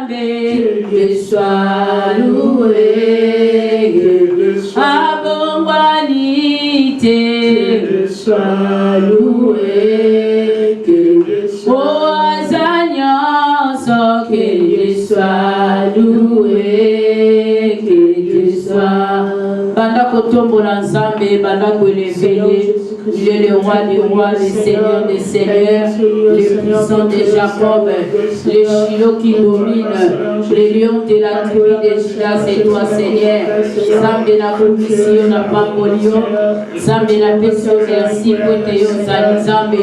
Dieu soit loué, Dieu soit Dieu soit loué, que Dieu soit loué, que Dieu soit. Banda kotombola nzambe, banda koelevele. Il est le roi des rois, le seigneur des seigneurs, le puissant de Jacob, le Shiloh qui domine, le lion de la tribu de Juda, c'est toi Seigneur. Zambe na commission na pambolio, Zambe na peso, merci pour tes Zambe.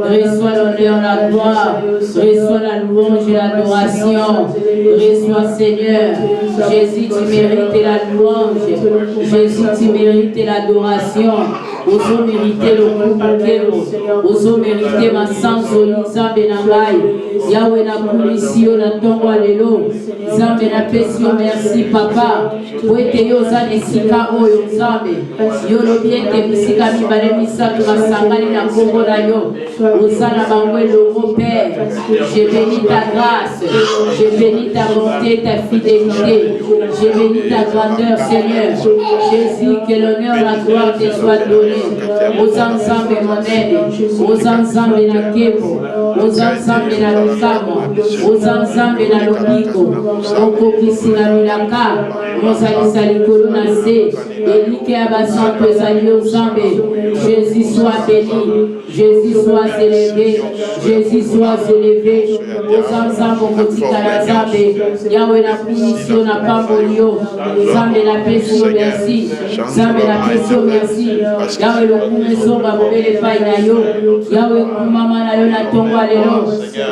Reçois l'honneur, la gloire, reçois la louange et l'adoration. Reçois Seigneur. Jésus, tu mérites la louange. Jésus, tu mérites l'adoration. Ozo mérité le Kupakero, ozo mérité ma sanzo, Zambe na ngai, Yahweh na kulisio na tongo alelo, Zambe na pesio, merci papa, oete yo zane sika oyo Zambe, yo lo biente misika mibale misatu masangani na kongo na yo, ozana bangwe logo Père, je bénis ta grâce, je bénis ta bonté, ta fidélité, je bénis ta grandeur Seigneur, Jésus, que l'honneur, la gloire te soit donnée. Aux ensembles mon aide, aux ensembles na kebo, aux ensembles na lukamo, aux ensembles na lobiko, okokisi na milaka, mozalisa likolo na se, elike abasanto ezali ozambe. Jésus soit béni, Jésus soit élevé, Jésus soit élevé, aux ensembles kotika na zambe, Yahweh na punisio na pambolio, zambe na peso merci, zambe na peso merci, Yahweh le kumesonga bobele pai na yo, Yahweh kumama na yo na tongo alelo.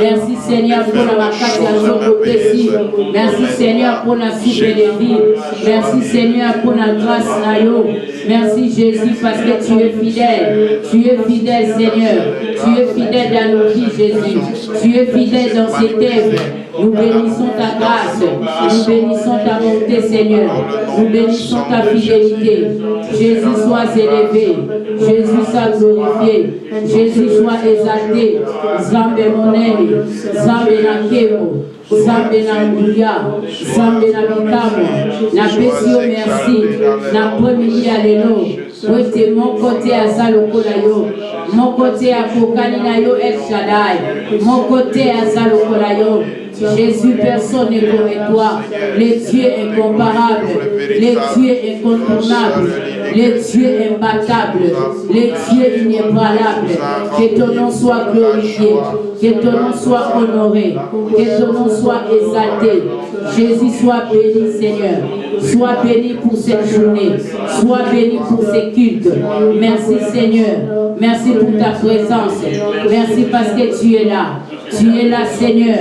Merci Seigneur pour la makati ya zoko pesi, merci Seigneur pour la soupe de vie, merci Seigneur pour la grâce na yo, merci Jésus parce que tu es fidèle Seigneur, tu es fidèle dans nos vies Jésus, tu es fidèle dans cette œuvre. Nous bénissons ta grâce, nous bénissons ta bonté Seigneur, nous bénissons ta fidélité. Jésus soit élevé, Jésus soit glorifié, Jésus soit exalté. Zambe monene, Zambe na kemo, Zambe na nguya, Zambe na mikamo, na pesio merci, na première allélo. Ote mon côté à Salokola yo, mon côté à Kokani na yo El Shaddai, mon côté à Salokola yo. Jésus, personne n'est comme toi. Les dieux incomparables, les dieux incontournables, les dieux imbattables, les dieux inébranlables. Que ton nom soit glorifié, que ton nom soit honoré, que ton nom soit exalté. Jésus, sois béni, Seigneur. Sois béni pour cette journée. Sois béni pour ces cultes. Merci, Seigneur. Merci pour ta présence. Merci parce que tu es là. Tu es là, Seigneur.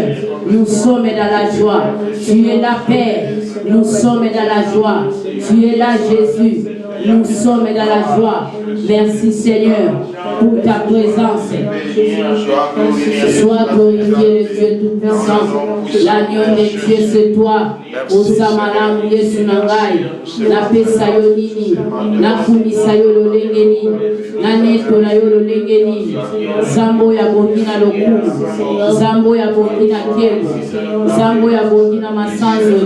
Nous sommes dans la joie. Tu es là, Père. Nous sommes dans la joie. Tu es là, Jésus. Nous sommes dans la joie. Merci, Seigneur, pour ta présence. Sois glorifié, le Dieu Tout-Puissant. L'agneau de Dieu, c'est toi. Osamalam Yesu Nangai. Na pesa yo nini. Na kumisa yo lolengeni. Na neto na yo lolengeni. Zambo ya bongina lokumu. Zambo ya bongina kego. Zambo ya bongina masanzo.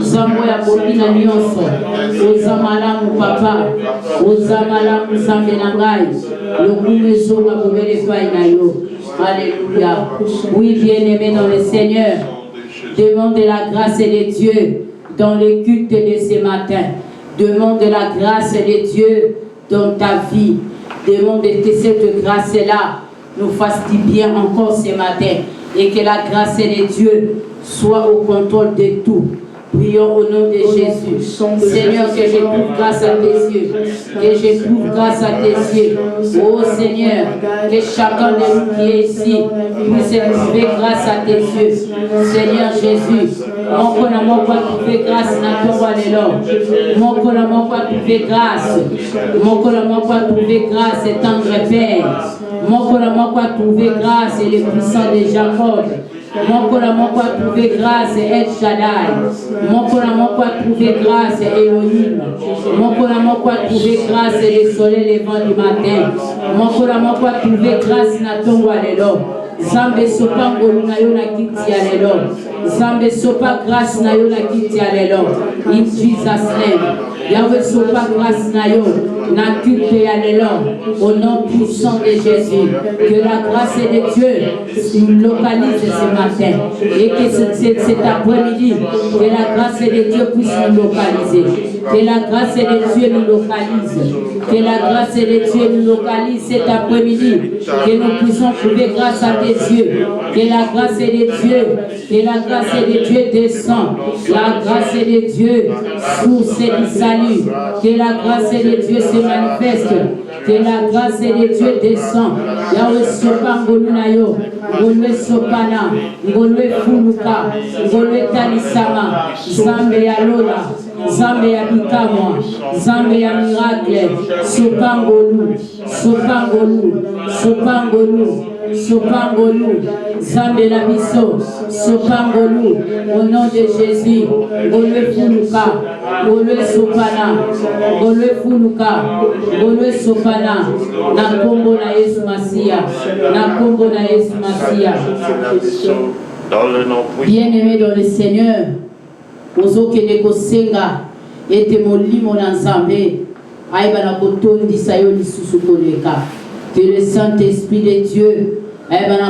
Zambo ya bongina nyonso. Osamalam papa. Osamalam Zambe Nangai. Lokumu zonga bobele fai na yo. Alléluia. Oui, bien-aimé dans le Seigneur. Demande de la grâce de Dieu dans le culte de ce matin. Demande de la grâce de Dieu dans ta vie. Demande que cette grâce-là nous fasse du bien encore ce matin. Et que la grâce de Dieu soit au contrôle de tout. Prions au nom de Jésus. Seigneur, que je trouve grâce à tes yeux. Que je trouve grâce à tes yeux. Oh Seigneur, que chacun de nous qui est ici puisse trouver grâce à tes yeux. Seigneur Jésus, mon connaissement quoi trouver grâce dans ton roi de l'homme. Mon connaissement quoi trouver grâce. Mon connaissement quoi trouver grâce et tendre Père. Mon connaissement quoi trouver grâce et le puissant de Jacob. Mon connaissement quoi trouver grâce et El Shaddai. Mon connaissement quoi trouver grâce et Elohim. Mon connaissement quoi trouver grâce et le soleil levant du matin. Mon connaissement quoi trouver grâce na ton roi de l'homme. Zambe sopango na yo na kiti ya lelo. Zambe sopa grâce na yo na kiti ya lelo. In Jesus name. Yahweh sopa grâce na yo na kiti ya lelo. Au nom puissant de Jésus. Que la grâce de Dieu nous localise ce matin. Et que cet après-midi, que la grâce de Dieu puisse nous localiser. Que la grâce de Dieu nous localise. Que la grâce de Dieu nous localise cet après-midi. Que nous puissions trouver grâce à tes yeux. Que la grâce de Dieu, que la grâce de Dieu descend. La grâce de Dieu source du salut. Que la grâce de Dieu se manifeste. Que la grâce de Dieu descend. Yahweh sopa ngolunayo. Ngolwe sopana. Ngolwe fuluka. Ngolwe talisama. Zambe ya lola. Zambe ya bikamwa. Zambe ya miracle. Sopangolu. Sopangolu. Sopangolu. Sopangolu, Zambe la biso, Sopangolu, au nom de Jésus, Golwe Fuluka, Golwe Sopana, Golwe Fuluka, Golwe Sopana, na kombo na Yesu Masia, na kombo na Yesu Masia. Bien-aimé dans le Seigneur, ozo kende kosenga, ete molimo na Nzambe, aiba na kotondi sayo lisusu koleka. Que le Saint-Esprit de Dieu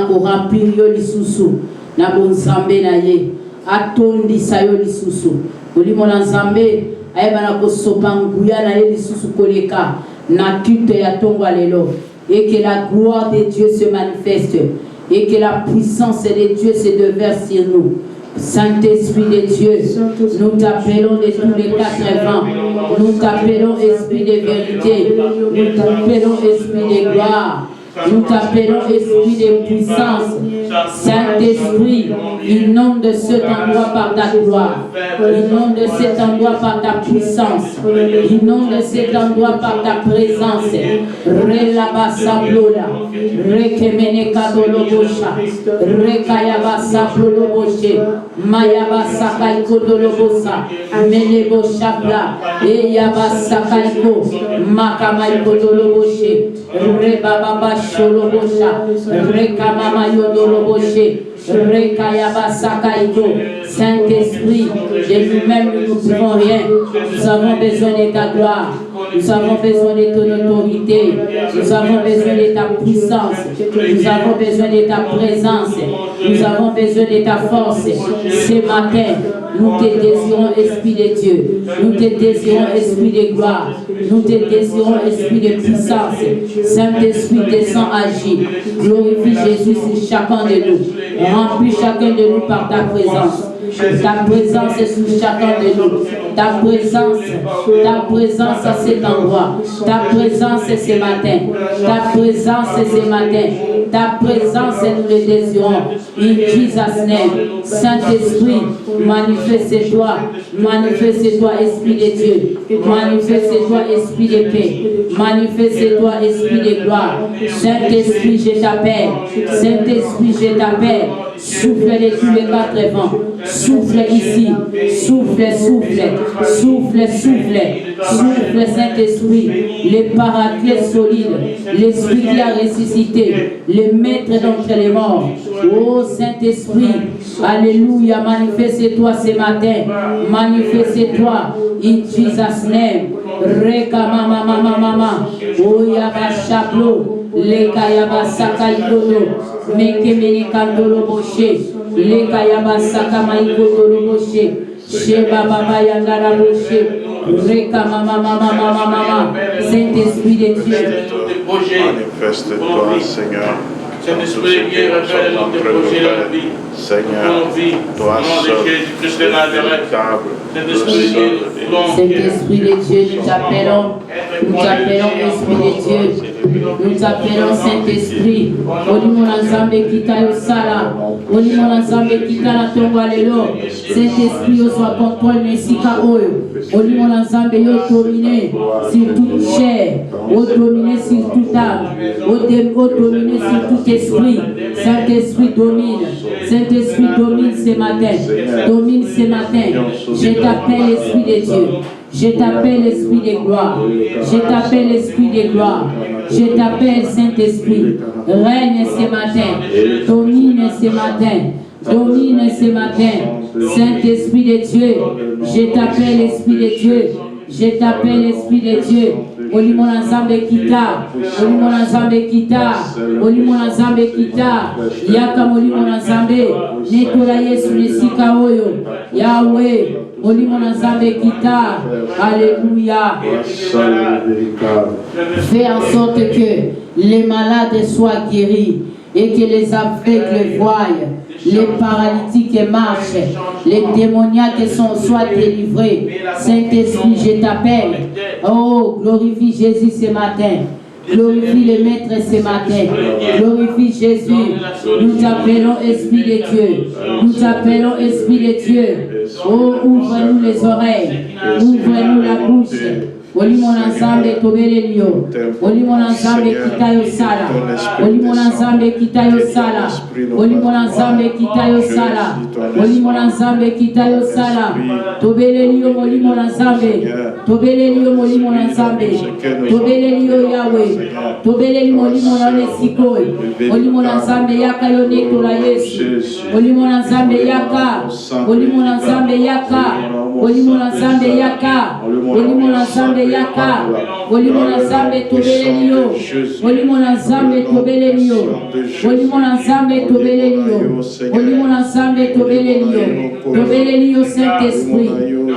ko remplir yo lisusu na bonzambe na ye atondi sayo lisusu kolimo na nzambe ko sopanguya na ye lisusu koleka na kite ya tongwa lelo et que la gloire de Dieu se manifeste et que la puissance de Dieu se déverse sur nous. Saint-Esprit de Dieu, nous t'appelons de tous les quatre vents, nous t'appelons Esprit de vérité, nous t'appelons Esprit de gloire, nous t'appelons Esprit de puissance. Saint-Esprit, inonde cet endroit par ta gloire, inonde cet endroit par ta puissance, inonde cet endroit par ta présence. Relabasa blola, rekemene kadolobosha, rekayabasa bloloboshe, mayabasa kaikodolobosa, menebosha bla, eyabasa kaiko, makamaiko rebababa sholobosha, rekamama yodoloboshe, rekayabasa kaiko. Saint-Esprit, de nous-mêmes nous ne pouvons rien. Nous avons besoin de ta gloire. Nous avons besoin de ton autorité. Nous avons besoin de ta puissance. Nous avons besoin de ta présence. Nous avons besoin de ta force. Ce matin, nous te désirons, Esprit de Dieu. Nous te désirons, Esprit de gloire. Nous te désirons, Esprit de puissance. Saint-Esprit, descend, agit. Glorifie Jésus sur chacun de nous. Remplis chacun de nous par ta présence. Ta présence est sur chacun de nous. Ta présence à cet endroit. Ta présence est ce matin. Ta présence est ce matin. Ta présence, nous le désirons. In Jesus' name. Saint-Esprit, manifeste-toi. Manifeste-toi, Esprit de Dieu. Manifeste-toi, Esprit de paix. Manifeste-toi, Esprit de gloire. Saint-Esprit, je t'appelle. Saint-Esprit, je t'appelle. Souffle de tous les quatre vents. Souffle ici. Souffle, souffle. Souffle, souffle. Souffle, Saint-Esprit. Les paraclètes solides. L'Esprit qui a ressuscité. Le maître d'entre les morts. Oh Saint-Esprit. Alléluia. Manifeste-toi ce matin. Manifeste-toi. In Jesus' name. Reka mama mama mama. Oh yaba chaplo. Leka yaba saka ikodo. Meke mene kandolo boshe. Leka yaba saka ma ikodo boshe. Sheba baba yangara boshe. Reka mama mama mama mama. Saint-Esprit de Dieu. Manifeste-toi, Seigneur. Saint-Esprit, viens révéler tes projets dans la vie. Seigneur, toi seul, Saint-Esprit de Dieu, nous t'appelons, Esprit de Dieu, nous t'appelons Saint-Esprit. Olimo Nzambe kita yo sala, Olimo Nzambe kita na tongo lelo. Saint-Esprit yo soit contrôle mesika oyo. Olimo Nzambe yo dominer sur toute chair, yo dominer sur toute âme, yo dominer sur tout esprit. Saint-Esprit domine. Saint-Esprit domine ce matin. Domine ce matin. Je t'appelle Esprit de Dieu. Je t'appelle Esprit de gloire. Je t'appelle Esprit de gloire. Je t'appelle Saint-Esprit. Règne ce matin. Domine ce matin. domine ce matin. Saint-Esprit de Dieu, je t'appelle Esprit de Dieu. Je t'appelle Esprit de Dieu. Olimona Zambe Kita, Olimona Zambe Kita, Olimona Zambe Kita, Yaka Olimona Zambe, Netola Yesu Nesika Oyo, Yahweh, Olimona Zambe Kita, Alléluia. Fais en sorte que les malades soient guéris et que les aveugles voient, les paralytiques marchent, les démoniaques soient délivrés. Saint-Esprit, je t'appelle. Oh, glorifie Jésus ce matin. Glorifie le Maître ce matin. Glorifie Jésus. Nous t'appelons Esprit de Dieu. Nous t'appelons Esprit de Dieu. Oh, ouvre-nous les oreilles. Ouvre-nous la bouche. Olimona Nzambe tobelelio. Olimona Nzambe kitayo sala. Olimona Nzambe kitayo sala. Olimona Nzambe kitayo sala. Olimona Nzambe kitayo sala. Tobelelio olimona Nzambe. Tobelelio olimona Nzambe. Tobelelio Yahweh. Tobelelio olimona Nesikoi. Olimona Nzambe yaka yoneto la Yesu. Olimona Nzambe yaka. Olimona Nzambe yaka. Olimona Nzambe yaka. Olimona Nzambe yaka, olimona Nzambe tobelelio, olimona Nzambe tobelelio, olimona Nzambe tobelelio, olimona Nzambe tobelelio, tobelelio Saint-Esprit,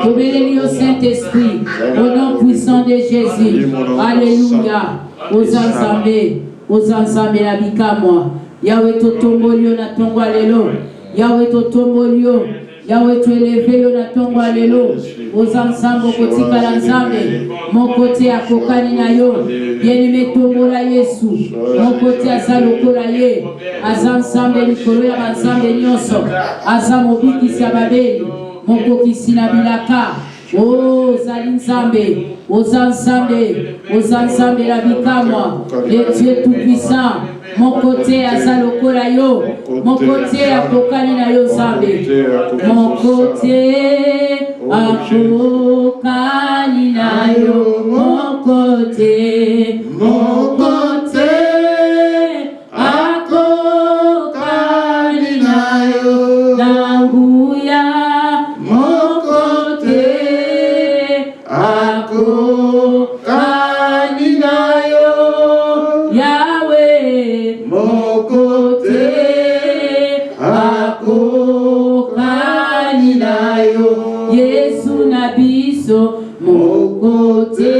tobelelio Saint-Esprit, au nom puissant de Jésus, alléluia, aux Nzambe la bikamwa, Yahweh totombolio na tongwa lelo, Yahweh totombolio, Yahweh tu élevé yo na tongo alelo ozamsambo kotika la Nzambe mokote akokani na yo bien-aimé tombola Yesu mokote aza lokola ye aza Nzambe likolo ya banzambe nyonso aza mobikisi ya babeli mokokisi na bilaka oh zali Nzambe oza Nzambe la bikamwa le Dieu tout-puissant mon côté aza lokola yo mon côté akokani na yo Nzambe mon côté akokani na yo mon côté akokani na yo nanguya mon côté akokani na yo Yahweh mon côté akokani na yo Yesu na biso mon côté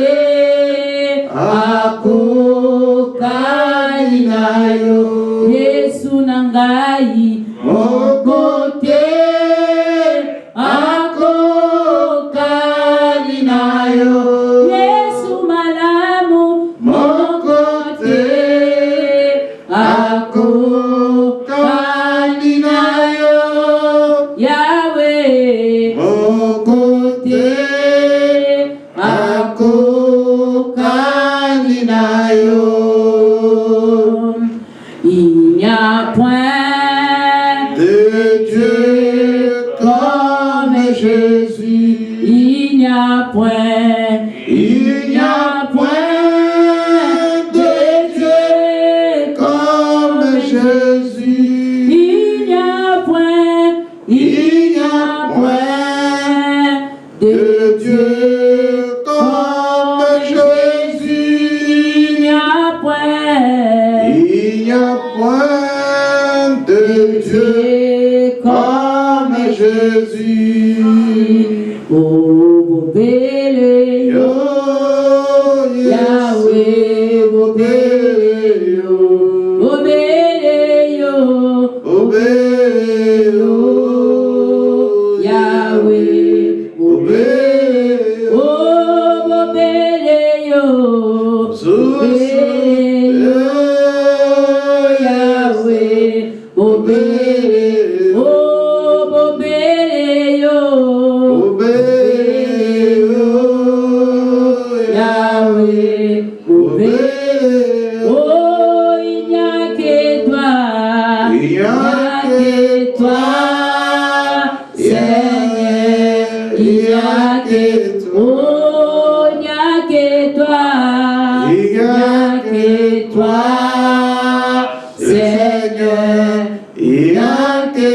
akokani na yo Yesu na ngai mon côté akokani na yo Yesu malamu mon côté akokani na yo Yahweh mon côté akokani na yo. Il n'y a point de Dieu comme Jésus. Il n'y a point de Dieu comme Jésus. Il n'y a point de Dieu comme Jésus. Il n'y a point de Dieu comme Jésus. Oh, bébé, Yahweh, oh, bébé, oh, bébé, Yahweh, oh, bébé, oh, bébé, Yahweh, oh, bébé, oh, bébé, Yahweh, oh, bébé, oh, il n'y a que toi, Seigneur, il n'y a que toi, oh, il n'y a que toi, Seigneur, il n'y a que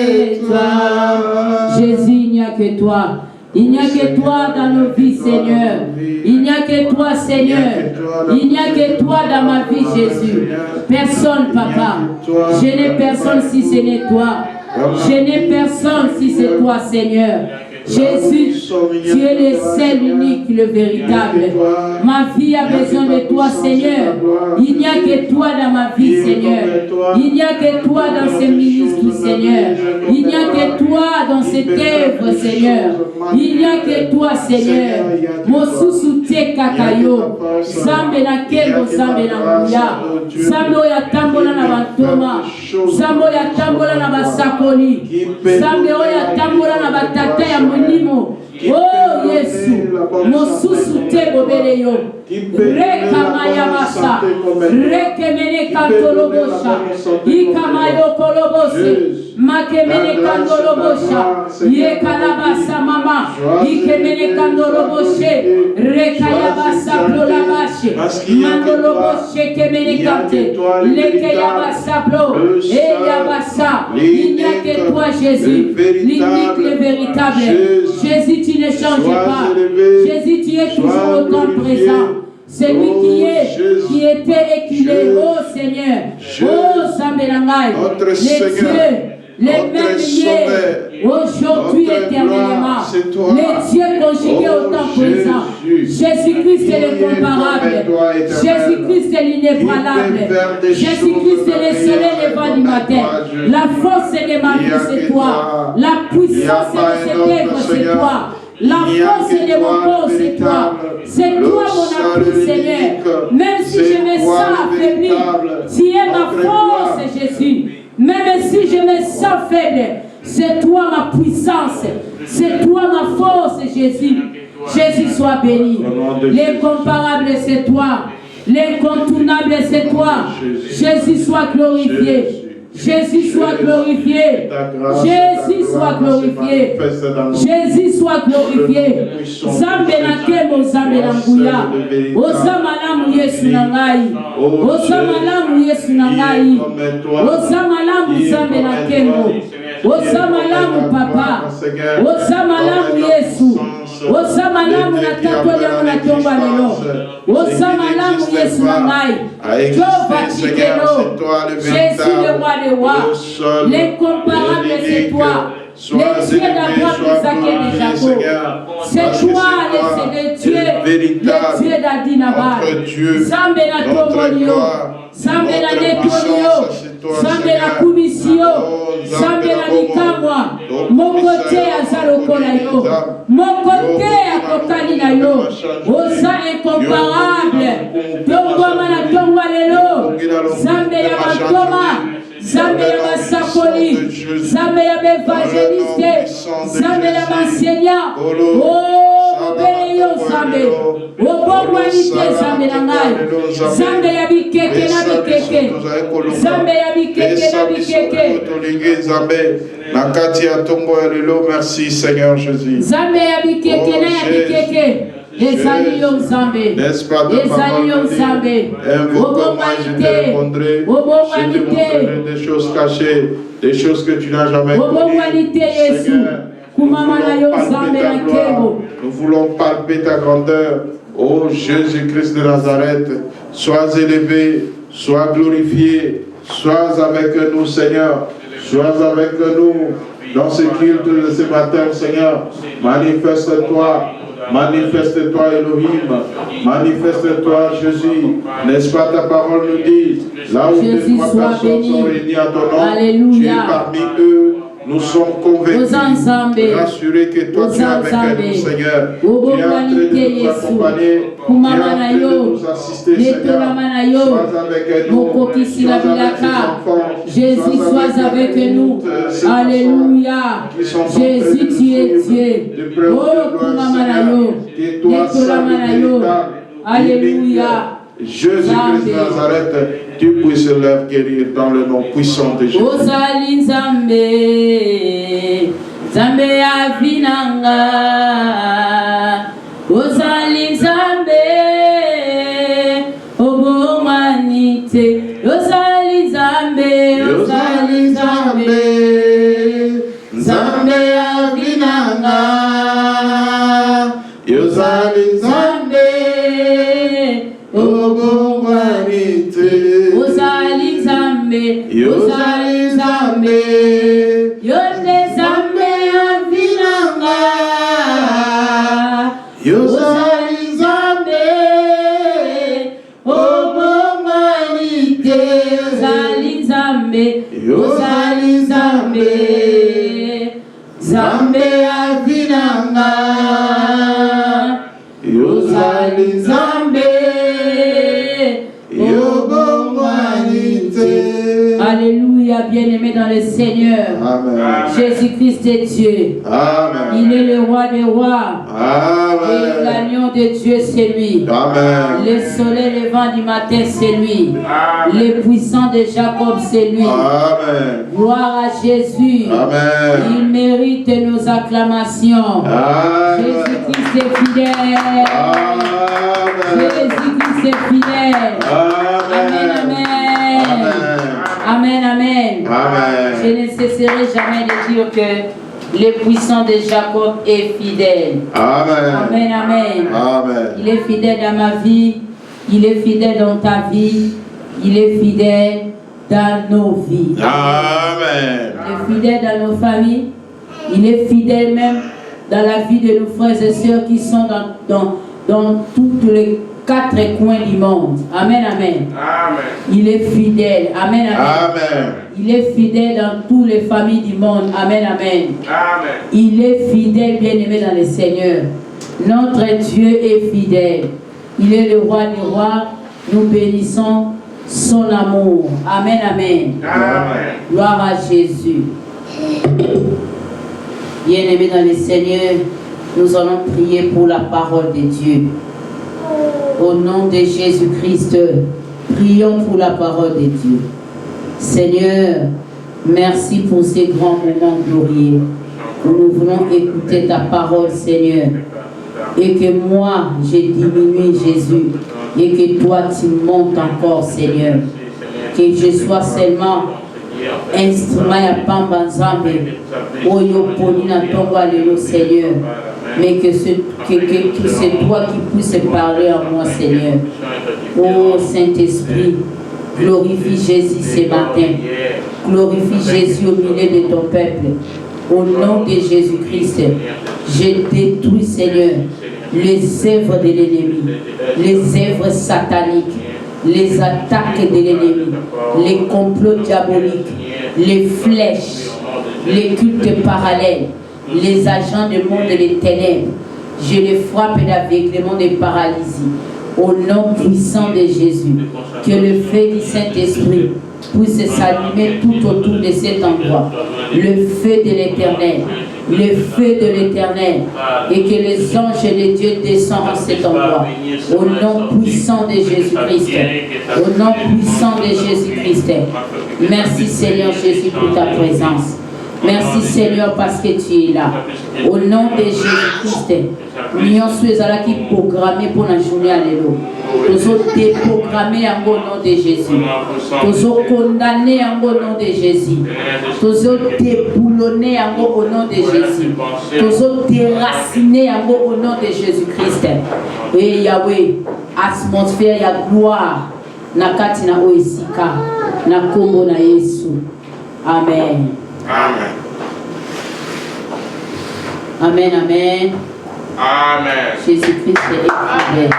toi. Jésus, il n'y a que toi. Il n'y a que toi dans nos vies, Seigneur. Il n'y a que toi, Seigneur. Il n'y a que toi dans ma vie, Jésus. Personne, Papa. Je n'ai personne si ce n'est toi. Je n'ai personne si c'est toi, Seigneur. Jésus, tu es le seul, unique, le véritable. Ma vie a besoin de toi, Seigneur. Il n'y a que toi dans ma vie, Seigneur. Il n'y a que toi dans ces ministres, Seigneur. Il n'y a que toi dans cette œuvre, Seigneur. Il n'y a que toi, Seigneur. Mosusu te kakayo. Zambe na kebo, zambe na nguya. Zambe oya tambola na bantoma. Zambe oya tambola na basakoli. Zambe oya tambola na batata ya monimo. Oh Yesu, mosusu te bobele yo. Reka maya masa, reke mene kantolobosha, ika mayo kolobose, make mene kandolobosha, ye kalabasa mama, ike mene kandoloboshe, reka yabasa plolabashe, mandoloboshe ke mene kante, leke yabasa plo, e yabasa. Il n'y a que toi Jésus, l'unique, le véritable. Jésus, tu ne changes pas. Jésus, tu es toujours autant présent. C'est lui qui était et qui est, oh Seigneur, oh Sambelangai, les dieux, les mêmes liés, aujourd'hui éternellement, les dieux conjugués au temps présent. Jésus-Christ est l'incomparable, Jésus-Christ est l'inébranlable, Jésus-Christ est le soleil levant du matin. La force de ma vie, c'est toi. La puissance de cette œuvre, c'est toi. La force de mon corps, c'est toi. C'est toi mon appui, Seigneur. Même si je me sens affaibli, tu es ma force, Jésus. Même si je me sens faible, c'est toi ma puissance. C'est toi ma force, Jésus. Jésus soit béni. L'incomparable, c'est toi. L'incontournable, c'est toi. Jésus soit glorifié. Jésus soit glorifié. Jésus soit glorifié. Jésus soit glorifié. Zambe na kemo zambe na nguya. Ozamalamu Yesu na ngai. Ozamalamu Yesu na ngai. Ozamalamu zambe na kemo. Ozamalamu papa. Ozamalamu Yesu. Ozamalamu na tato yango na tomba lelo. Ozamalamu Yesu na ngai. Jova chikelo. Jésus le roi des rois. L'incomparable c'est toi. Les dieux d'Abraham, Isaac et Jacob. C'est toi le Dieu. Les dieux d'Adinaba. Zambe na tombolio. Zambe na netonio. Zambe na kubisio. Zambe na nikamwa. Mokote azalokola yo. Mokote akokali na yo. Osa incomparable. Tongoma na tongwa lelo. Zambe ya matoma. Zambe ya masakoli, Zambe ya evangeliste, Zambe ya enseignant. Oh, bele yo Zambe. Oh, bon wanite Zambe na ngai. Zambe ya bikeke na bikeke. Zambe ya bikeke na bikeke. Zambe na kati ya tongo ya lelo, merci Seigneur Jésus. Zambe ya bikeke na ya bikeke. N'est-ce pas de parole invoque-moi, je te répondrai, je te montrerai des choses cachées, des choses que tu n'as jamais connues. Seigneur, nous voulons palper ta grandeur. Ô Jésus-Christ de Nazareth, sois élevé, sois glorifié, sois avec nous Seigneur, sois avec nous dans ce culte de ce matin Seigneur, manifeste-toi. Manifeste-toi Elohim, manifeste-toi Jésus, n'est-ce pas ta parole nous dit, là où les trois personnes sont réunies à ton nom, tu es parmi eux, nous sommes convaincus, rassurés que toi tu es avec nous Seigneur, tu es en train de nous accompagner, tu es en train de nous assister Seigneur, sois avec nous, sois avec tes enfants, Jésus sois avec nous, alléluia, Jésus tu es Dieu, oh Kumamanayo, Netulamanayo, alléluia. Jésus-Christ de Nazareth, tu puisses leur guérir dans le nom puissant de Jésus. Ozali Nzambe, Nzambe avinanga. Ozali Nzambe, obomanite. Ozali Nzambe, Ozali Nzambe, Yobongwanite. Ozali Nzambe, Ozali Nzambe, Yonde Nzambe avinanga. Ozali Nzambe, Obongwanite. Ozali Nzambe, Ozali Nzambe, Nzambe avinanga. Ozali Nzambe, Obongwanite. Alléluia, bien-aimé dans le Seigneur. Amen. Jésus-Christ est Dieu. Amen. Il est le roi des rois. Amen. Et l'agneau de Dieu, c'est lui. Amen. Le soleil levant du matin, c'est lui. Le puissant de Jacob, c'est lui. Amen. Gloire à Jésus. Amen. Il mérite nos acclamations. Amen. Jésus-Christ est fidèle. Amen. Jésus-Christ est fidèle. Amen, amen. Amen, amen. Amen. Je ne cesserai jamais de dire que le puissant de Jacob est fidèle. Amen. Amen, amen. Amen. Il est fidèle dans ma vie. Il est fidèle dans ta vie. Il est fidèle dans nos vies. Amen. Il est fidèle dans nos familles. Il est fidèle même dans la vie de nos frères et sœurs qui sont dans tous les 4 coins du monde. Amen, amen. Amen. Il est fidèle. Amen, amen. Amen. Il est fidèle dans toutes les familles du monde. Amen, amen. Amen. Il est fidèle, bien-aimé dans le Seigneur. Notre Dieu est fidèle. Il est le roi des rois. Nous bénissons son amour. Amen, amen. Amen. Gloire à Jésus. Bien-aimé dans le Seigneur, nous allons prier pour la parole de Dieu. Au nom de Jésus-Christ, prions pour la parole de Dieu. Seigneur, merci pour ces grands moments glorieux où nous voulons écouter ta parole, Seigneur. Et que moi, j'ai diminué Jésus. Et que toi, tu montes encore, Seigneur. Que je sois seulement instrument à Pamba Nzambe. Oyo Poni na Tongo Alléluia, Seigneur. Mais que c'est toi qui puisses parler à moi, Seigneur. Oh Saint-Esprit, glorifie Jésus ce matin. Glorifie Jésus au milieu de ton peuple. Au nom de Jésus-Christ, je détruis, Seigneur, les œuvres de l'ennemi, les œuvres sataniques, les attaques de l'ennemi, les complots diaboliques, les flèches, les cultes parallèles, les agents du monde des ténèbres. Je les frappe d'aveuglement, de paralysie. Au nom puissant de Jésus, que le feu du Saint-Esprit puisse s'allumer tout autour de cet endroit. Le feu de l'Éternel, le feu de l'Éternel, et que les anges de Dieu descendent en cet endroit. Au nom puissant de Jésus-Christ. Au nom puissant de Jésus-Christ. Merci Seigneur Jésus pour ta présence. Merci Seigneur parce que tu es là. Au nom de Jésus-Christ, nous sommes qui programmés pour la journée à l'élo. Nous sommes déprogrammés au nom de Jésus. Nous sommes condamnés au nom de Jésus. Nous sommes déboulonnés au nom de Jésus. Nous sommes déracinés au nom de Jésus-Christ. Et Yahweh, atmosphère, ya gloire, nakati na oisika, na kombo na Yesu. Amen. Amen. Amen, amen. Amen. Jésus-Christ est fidèle.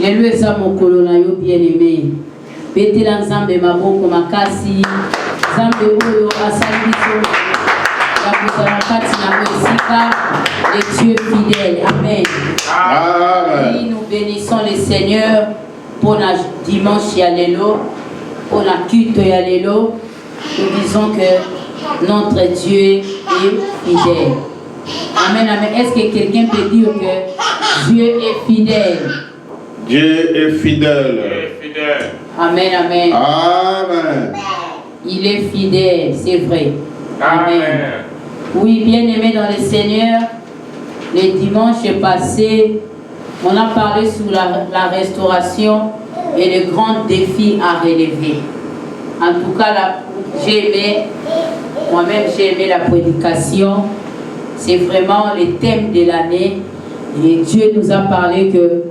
Lelo eza mokolo na yo bien-aimé. Betela Nzambe maboko makasi. Nzambe oyo asali biso ya kozala kati na esika de Dieu fidèle. Amen. Amen. Et nous bénissons le Seigneur pour la dimanche ya lelo. pour la culte Yalelo, nous disons que notre Dieu est fidèle. Amen, amen. Est-ce que quelqu'un peut dire que Dieu est fidèle? Dieu est fidèle. Amen, amen. Amen. Il est fidèle, c'est vrai. Amen. Oui, bien-aimés dans le Seigneur, les dimanches passés, on a parlé sur la restauration et les grands défis à relever. En tout cas, moi-même j'ai aimé la prédication. C'est vraiment le thème de l'année. Et Dieu nous a parlé que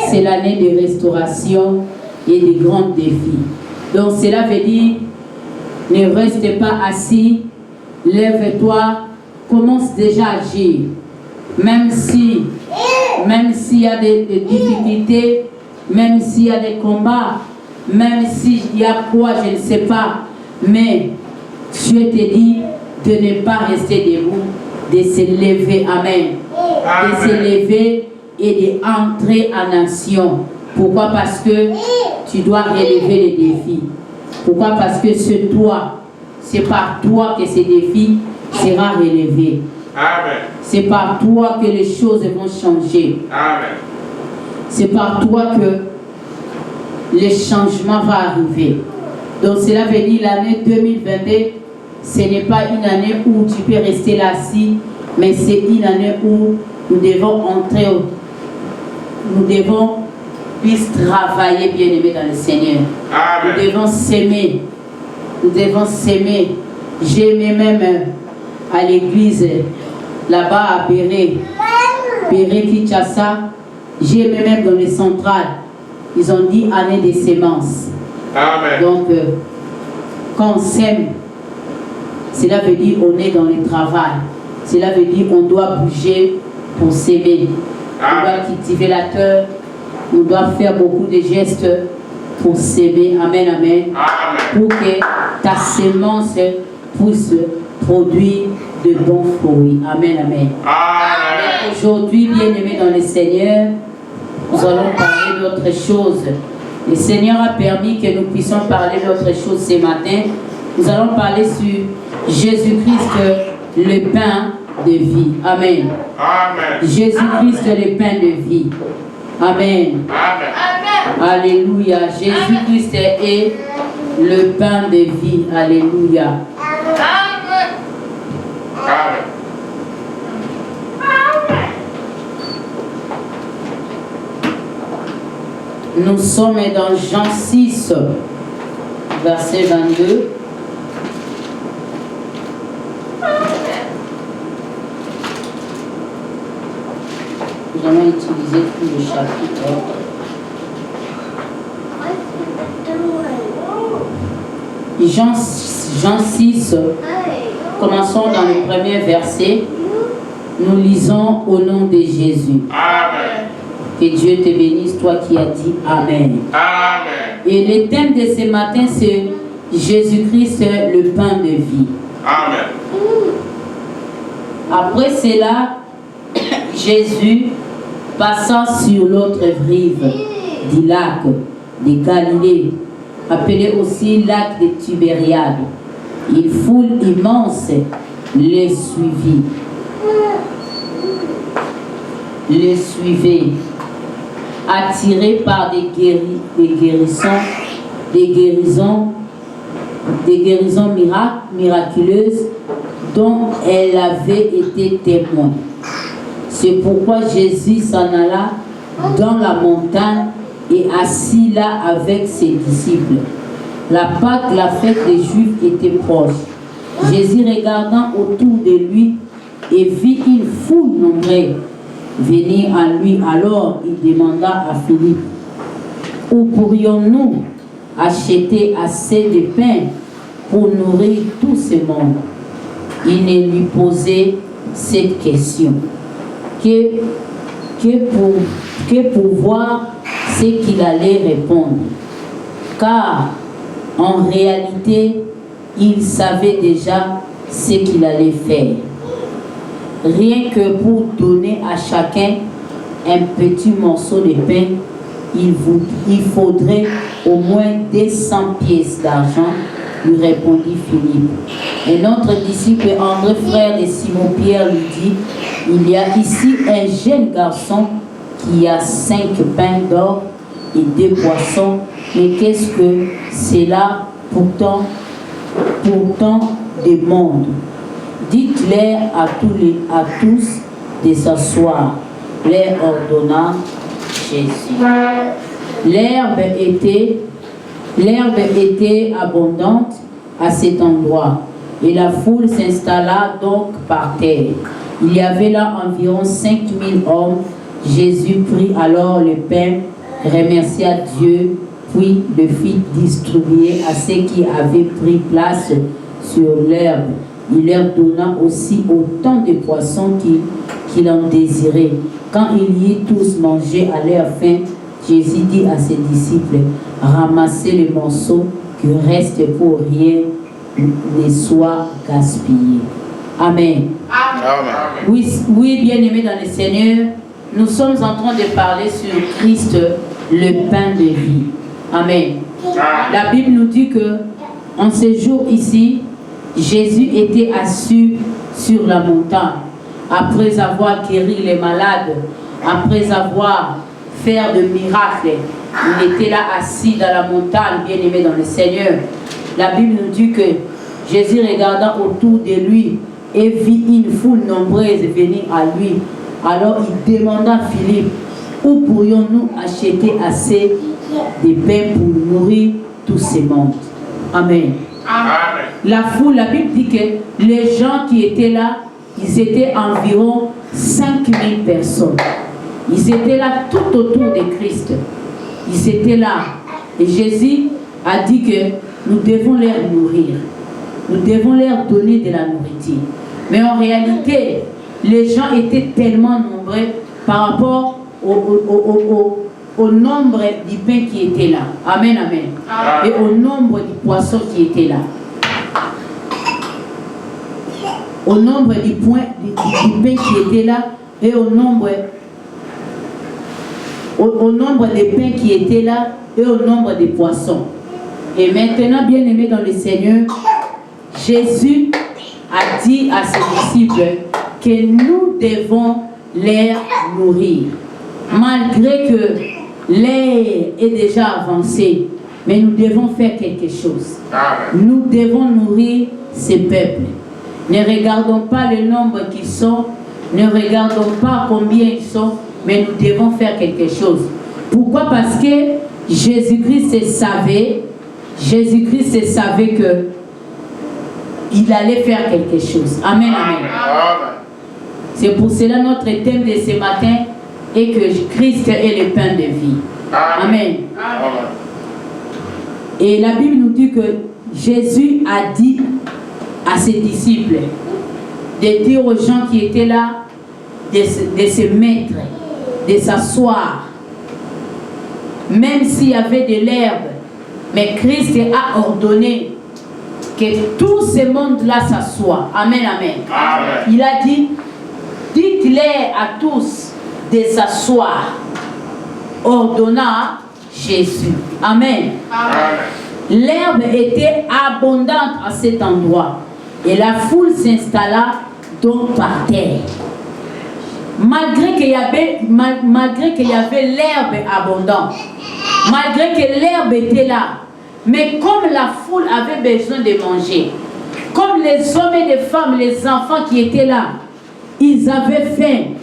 c'est l'année de restauration et des grands défis. Donc cela veut dire, ne reste pas assis, lève-toi, commence déjà à agir. Même s'il y a des difficultés, même s'il y a des combats, même s'il y a quoi, je ne sais pas, mais Dieu te dit de ne pas rester debout, de se lever, amen, de se lever et d'entrer en action. Pourquoi? Parce que tu dois relever les défis. Pourquoi? Parce que c'est toi, c'est par toi que ces défis seront relevés. Amen. C'est par toi que les choses vont changer. Amen. C'est par toi que le changement va arriver. Donc cela veut dire l'année 2022, ce n'est pas une année où tu peux rester là assis, mais c'est une année où nous devons entrer, nous devons plus travailler, bien-aimés dans le Seigneur. Amen. Nous devons s'aimer. Nous devons s'aimer. J'aimais même à l'église, là-bas à Béré Kinshasa, j'aimais même dans les centrales. Ils ont dit année des semences. Amen. Donc, quand on s'aime, cela veut dire on est dans le travail. Cela veut dire on doit bouger pour s'aimer. On doit cultiver la terre. On doit faire beaucoup de gestes pour s'aimer. Amen, amen. Amen. Pour que ta sémence puisse produire de bons fruits. Amen, amen. Amen. Aujourd'hui, bien-aimés dans le Seigneur, nous allons parler d'autre chose. Le Seigneur a permis que nous puissions parler d'autre chose ce matin. Nous allons parler sur Jésus-Christ, le pain de vie. Amen. Amen. Jésus-Christ, le pain de vie. Amen. Amen. Alléluia. Jésus-Christ est le pain de vie. Alléluia. Amen. Nous sommes dans Jean 6, verset 22. Nous allons utiliser tout le chapitre. Jean 6, commençons dans le premier verset. Nous lisons au nom de Jésus. Amen. Que Dieu te bénisse, toi qui as dit Amen. Amen. Et le thème de ce matin, c'est Jésus-Christ, le pain de vie. Amen. Après cela, Jésus passant sur l'autre rive du lac de Galilée, appelé aussi lac de Tibériade, une foule immense les suivait, attirés par des guérisons miraculeuses dont elle avait été témoin. C'est pourquoi Jésus s'en alla dans la montagne et assis là avec ses disciples. La Pâque, la fête des Juifs, était proche. Jésus, regardant autour de lui, et vit une foule nombreuse venir à lui. Alors il demanda à Philippe: où pourrions-nous acheter assez de pain pour nourrir tout ce monde? Il ne lui posait cette question que pour voir ce qu'il allait répondre, car en réalité il savait déjà ce qu'il allait faire. Rien que pour donner à chacun un petit morceau de pain, il faudrait au moins 200 pièces d'argent, lui répondit Philippe. Et notre disciple André, frère de Simon-Pierre, lui dit, il y a ici un jeune garçon qui a 5 pains d'or et 2 poissons, mais qu'est-ce que c'est là pourtant des mondes? Dites-leur à tous de s'asseoir, leur ordonna Jésus. L'herbe était abondante à cet endroit et la foule s'installa donc par terre. Il y avait là environ 5000 hommes. Jésus prit alors le pain, remercia Dieu, puis le fit distribuer à ceux qui avaient pris place sur l'herbe. Il leur donna aussi autant de poissons qu'ils en désiraient. Quand ils y tous mangé à leur faim, Jésus dit à ses disciples, ramassez les morceaux qui restent pour rien ne soit gaspillé. Amen. Amen. Oui, bien-aimés dans le Seigneur, nous sommes en train de parler sur Christ, le pain de vie. Amen. La Bible nous dit que en ce jour ici, Jésus était assis sur la montagne. Après avoir guéri les malades, après avoir fait de miracles, il était là assis dans la montagne, bien-aimé dans le Seigneur. La Bible nous dit que Jésus regarda autour de lui et vit une foule nombreuse venir à lui. Alors il demanda à Philippe, où pourrions-nous acheter assez de pain pour nourrir tous ces mondes? Amen. Amen. La foule, la Bible dit que les gens qui étaient là, ils étaient environ 5000 personnes. Ils étaient là tout autour de Christ. Ils étaient là. Et Jésus a dit que nous devons les nourrir. Nous devons leur donner de la nourriture. Mais en réalité, les gens étaient tellement nombreux par rapport au nombre du pain qui était là. Amen, amen. Et au nombre du poisson qui était là. Au nombre du pain qui était là et au nombre des pains qui étaient là et au nombre des poissons. Et maintenant, bien aimé dans le Seigneur, Jésus a dit à ses disciples que nous devons les nourrir. Malgré que l'heure est déjà avancée, mais nous devons faire quelque chose. Nous devons nourrir ces peuples. Ne regardons pas le nombre qu'ils sont, ne regardons pas combien ils sont, mais nous devons faire quelque chose. Pourquoi? Parce que Jésus-Christ savait que il allait faire quelque chose. Amen, amen. C'est pour cela notre thème de ce matin est que Christ est le pain de vie. Amen. Et la Bible nous dit que Jésus a dit à ses disciples de dire aux gens qui étaient là de se mettre, de s'asseoir, même s'il y avait de l'herbe. Mais Christ a ordonné que tout ce monde-là s'assoie. Amen, amen. Amen. Il a dit, dites-les à tous de s'asseoir. Ordonna Jésus. Amen. Amen. L'herbe était abondante à cet endroit. Et la foule s'installa donc par terre. Malgré qu'il y avait l'herbe abondante, malgré que l'herbe était là, mais comme la foule avait besoin de manger, comme les hommes et les femmes, les enfants qui étaient là, ils avaient faim,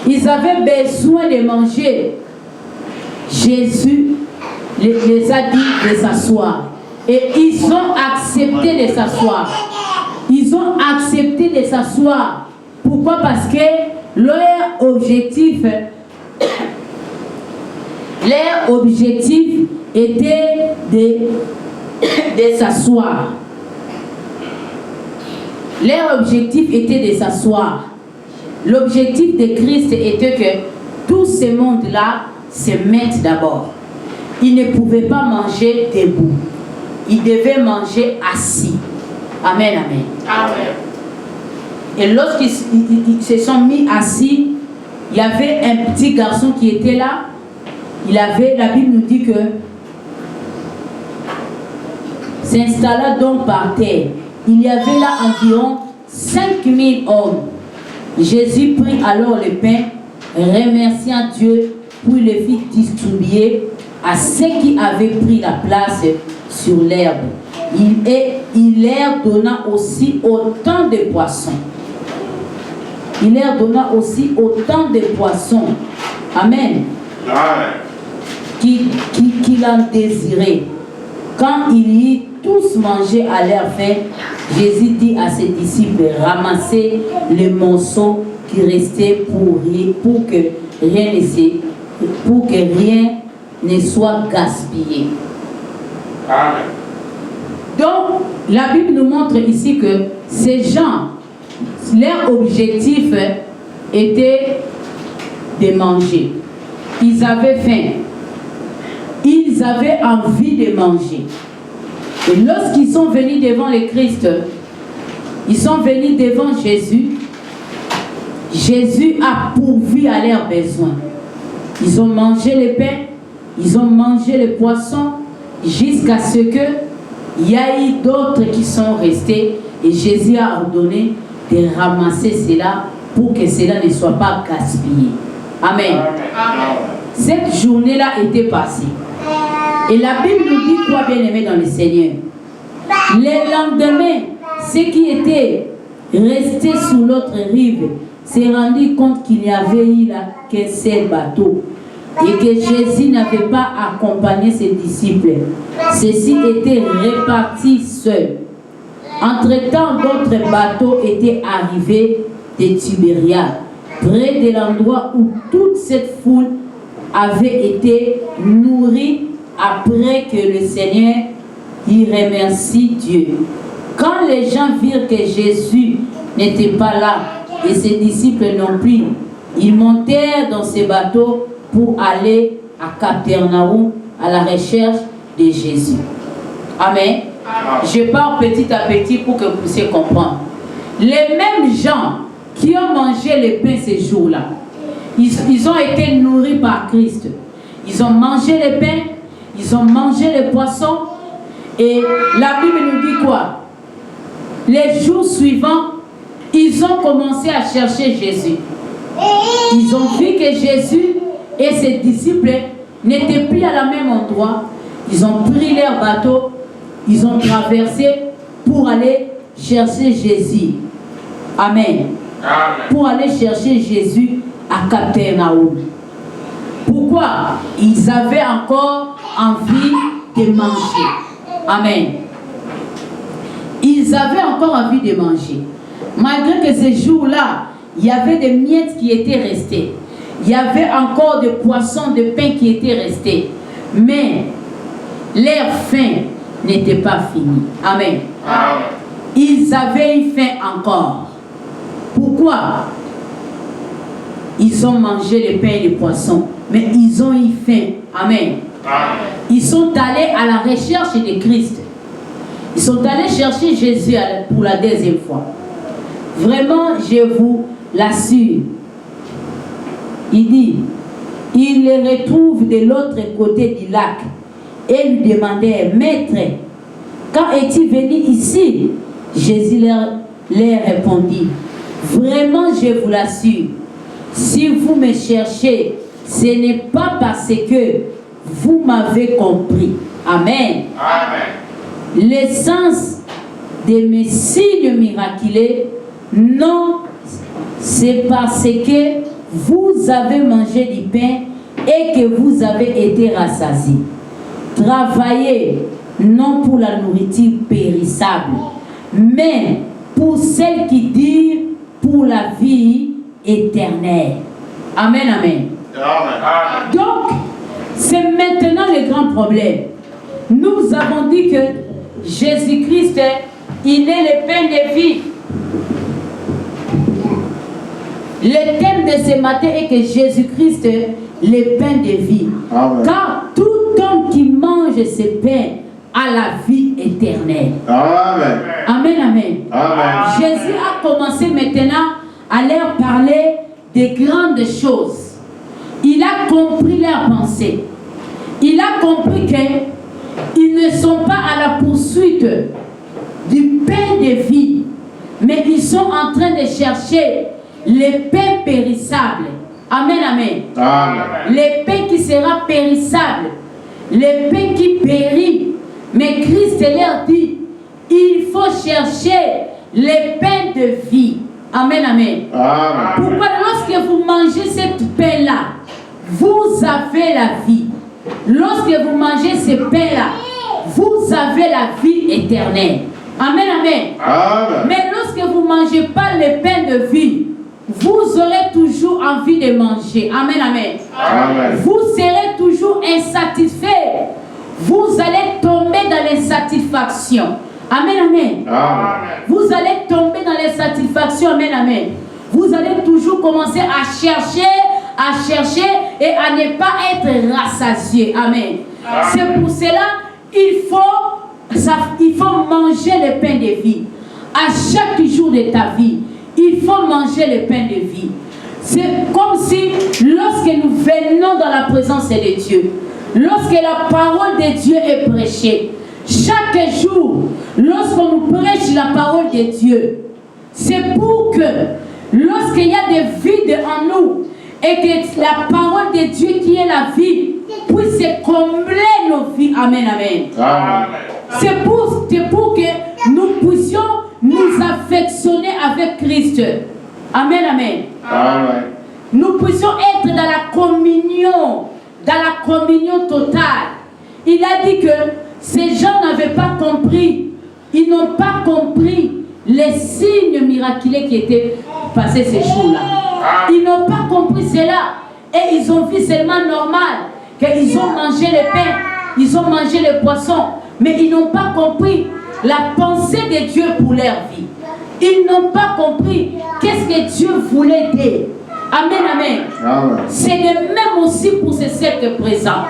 ils avaient besoin de manger, Jésus les a dit de s'asseoir. Et ils ont accepté de s'asseoir. Ils ont accepté de s'asseoir. Pourquoi? Parce que leur objectif était de s'asseoir. Leur objectif était de s'asseoir. L'objectif de Christ était que tout ce monde-là se mette d'abord. Ils ne pouvaient pas manger debout. Ils devaient manger assis. Amen, amen. Amen. Et lorsqu'ils se sont mis assis, il y avait un petit garçon qui était là. la Bible nous dit que s'installa donc par terre. Il y avait là environ 5000 hommes. Jésus prit alors le pain, remerciant Dieu, puis le fit distribuer à ceux qui avaient pris la place sur l'herbe. Il leur donna aussi autant de poissons. Il leur donna aussi autant de poissons. Amen. Qu'il en désirait. Quand il eut tous mangé à leur faim, Jésus dit à ses disciples, ramassez les morceaux qui restaient pour que rien ne soit gaspillé. Amen. Donc, la Bible nous montre ici que ces gens, leur objectif était de manger. Ils avaient faim. Ils avaient envie de manger. Et lorsqu'ils sont venus devant le Christ, ils sont venus devant Jésus. Jésus a pourvu à leurs besoins. Ils ont mangé le pain, ils ont mangé le poisson, jusqu'à ce que il y a eu d'autres qui sont restés. Et Jésus a ordonné de ramasser cela pour que cela ne soit pas gaspillé. Amen. Amen. Cette journée-là était passée. Et la Bible nous dit quoi, bien aimé dans le Seigneur? Le lendemain, ceux qui étaient restés sur l'autre rive s'est rendu compte qu'il n'y avait eu là qu'un seul bateau et que Jésus n'avait pas accompagné ses disciples. Ceux-ci étaient répartis seuls. Entre-temps, d'autres bateaux étaient arrivés de Tibériade, près de l'endroit où toute cette foule avait été nourrie après que le Seigneur y remercie Dieu. Quand les gens virent que Jésus n'était pas là et ses disciples non plus, ils montèrent dans ces bateaux pour aller à Capernaum à la recherche de Jésus. Amen. Je pars petit à petit pour que vous puissiez comprendre. Les mêmes gens qui ont mangé le pain ces jours-là, ils ont été nourris par Christ. Ils ont mangé le pain, ils ont mangé le poisson. Et la Bible nous dit quoi? Les jours suivants, ils ont commencé à chercher Jésus. Ils ont vu que Jésus et ses disciples n'étaient plus à la même endroit. Ils ont pris leur bateau, ils ont traversé pour aller chercher Jésus. Amen. Amen. Pour aller chercher Jésus à Capernaum. Pourquoi? Ils avaient encore envie de manger. Amen. Ils avaient encore envie de manger. Malgré que ces jours-là, il y avait des miettes qui étaient restées. Il y avait encore des poissons, des pains qui étaient restés. Mais leur faim n'était pas finie. Amen. Amen. Ils avaient eu faim encore. Pourquoi? Ils ont mangé les pains et les poissons, mais ils ont eu faim. Amen. Amen. Ils sont allés à la recherche de Christ. Ils sont allés chercher Jésus pour la deuxième fois. Vraiment, je vous l'assure. Il dit, il les retrouve de l'autre côté du lac et lui demandait, Maître, quand es-tu venu ici? Jésus leur répondit, vraiment, je vous l'assure, si vous me cherchez, ce n'est pas parce que vous m'avez compris. Amen. Amen. L'essence de mes signes miraculeux, non, c'est parce que vous avez mangé du pain et que vous avez été rassasiés. Travaillez non pour la nourriture périssable, mais pour celle qui dure pour la vie éternelle. Amen, amen. Amen. Donc, c'est maintenant le grand problème. Nous avons dit que Jésus-Christ, il est le pain de vie. Le thème de ce matin est que Jésus-Christ est le pain de vie. Amen. Car tout homme qui mange ce pain a la vie éternelle. Amen. Amen, amen. Amen. Jésus a commencé maintenant à leur parler des grandes choses. Il a compris leurs pensées. il a compris qu'ils ne sont pas à la poursuite du pain de vie, mais ils sont en train de chercher les pains périssables. Amen, amen. Amen. Les pains qui sera périssable, les pains qui périt. Mais Christ leur dit, il faut chercher les pains de vie. Amen, amen. Amen. Pourquoi lorsque vous mangez cette pain-là, vous avez la vie. Lorsque vous mangez ce pain-là, vous avez la vie éternelle. Amen, amen. Amen. Mais lorsque vous ne mangez pas le pain de vie, vous aurez toujours envie de manger. Amen, amen. Amen. Vous serez toujours insatisfait. Vous allez tomber dans l'insatisfaction. Amen, amen. Amen. Vous allez tomber dans l'insatisfaction. Amen, amen. Vous allez toujours commencer à chercher et à ne pas être rassasié. Amen. C'est pour cela qu'il faut manger le pain de vie. À chaque jour de ta vie, il faut manger le pain de vie. C'est comme si lorsque nous venons dans la présence de Dieu, lorsque la parole de Dieu est prêchée, chaque jour, lorsqu'on nous prêche la parole de Dieu, c'est pour que lorsqu'il y a des vides en nous et que la parole de Dieu qui est la vie puisse combler nos vies. Amen, amen. Amen. C'est pour que nous puissions nous affectionner avec Christ. Amen, amen. Amen. Nous puissions être dans la communion totale. Il a dit que ces gens n'avaient pas compris. Ils n'ont pas compris les signes miraculeux qui étaient passés ces jours-là. Ils n'ont pas compris cela. Et ils ont vu seulement normal qu'ils ont mangé le pain, ils ont mangé le poisson. Mais ils n'ont pas compris la pensée de Dieu pour leur vie. Ils n'ont pas compris qu'est-ce que Dieu voulait dire. Amen, amen. Amen. C'est de même aussi pour ce siècle présent.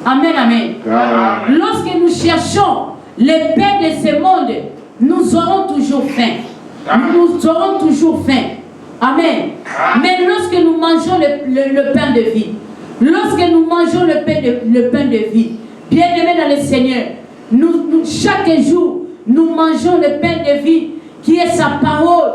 Amen, amen. Amen. Lorsque nous cherchons les pains de ce monde, nous aurons toujours faim. Nous aurons toujours faim. Amen. Mais lorsque nous mangeons le pain de vie, lorsque nous mangeons le pain de vie, bien-aimés dans le Seigneur, nous, chaque jour, nous mangeons le pain de vie qui est sa parole.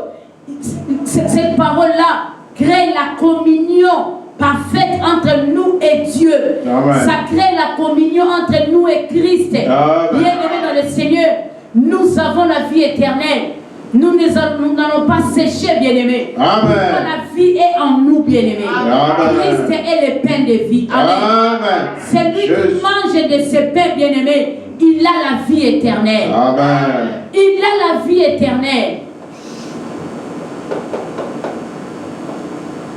Cette parole-là crée la communion parfaite entre nous et Dieu. Amen. Ça crée la communion entre nous et Christ. Bien-aimés dans le Seigneur, nous avons la vie éternelle. Nous n'allons pas sécher, bien-aimés. La vie est en nous, bien-aimés. Christ est le pain de vie. Amen. Celui qui mange de ce pain, bien-aimé, il a la vie éternelle. Amen. Il a la vie éternelle.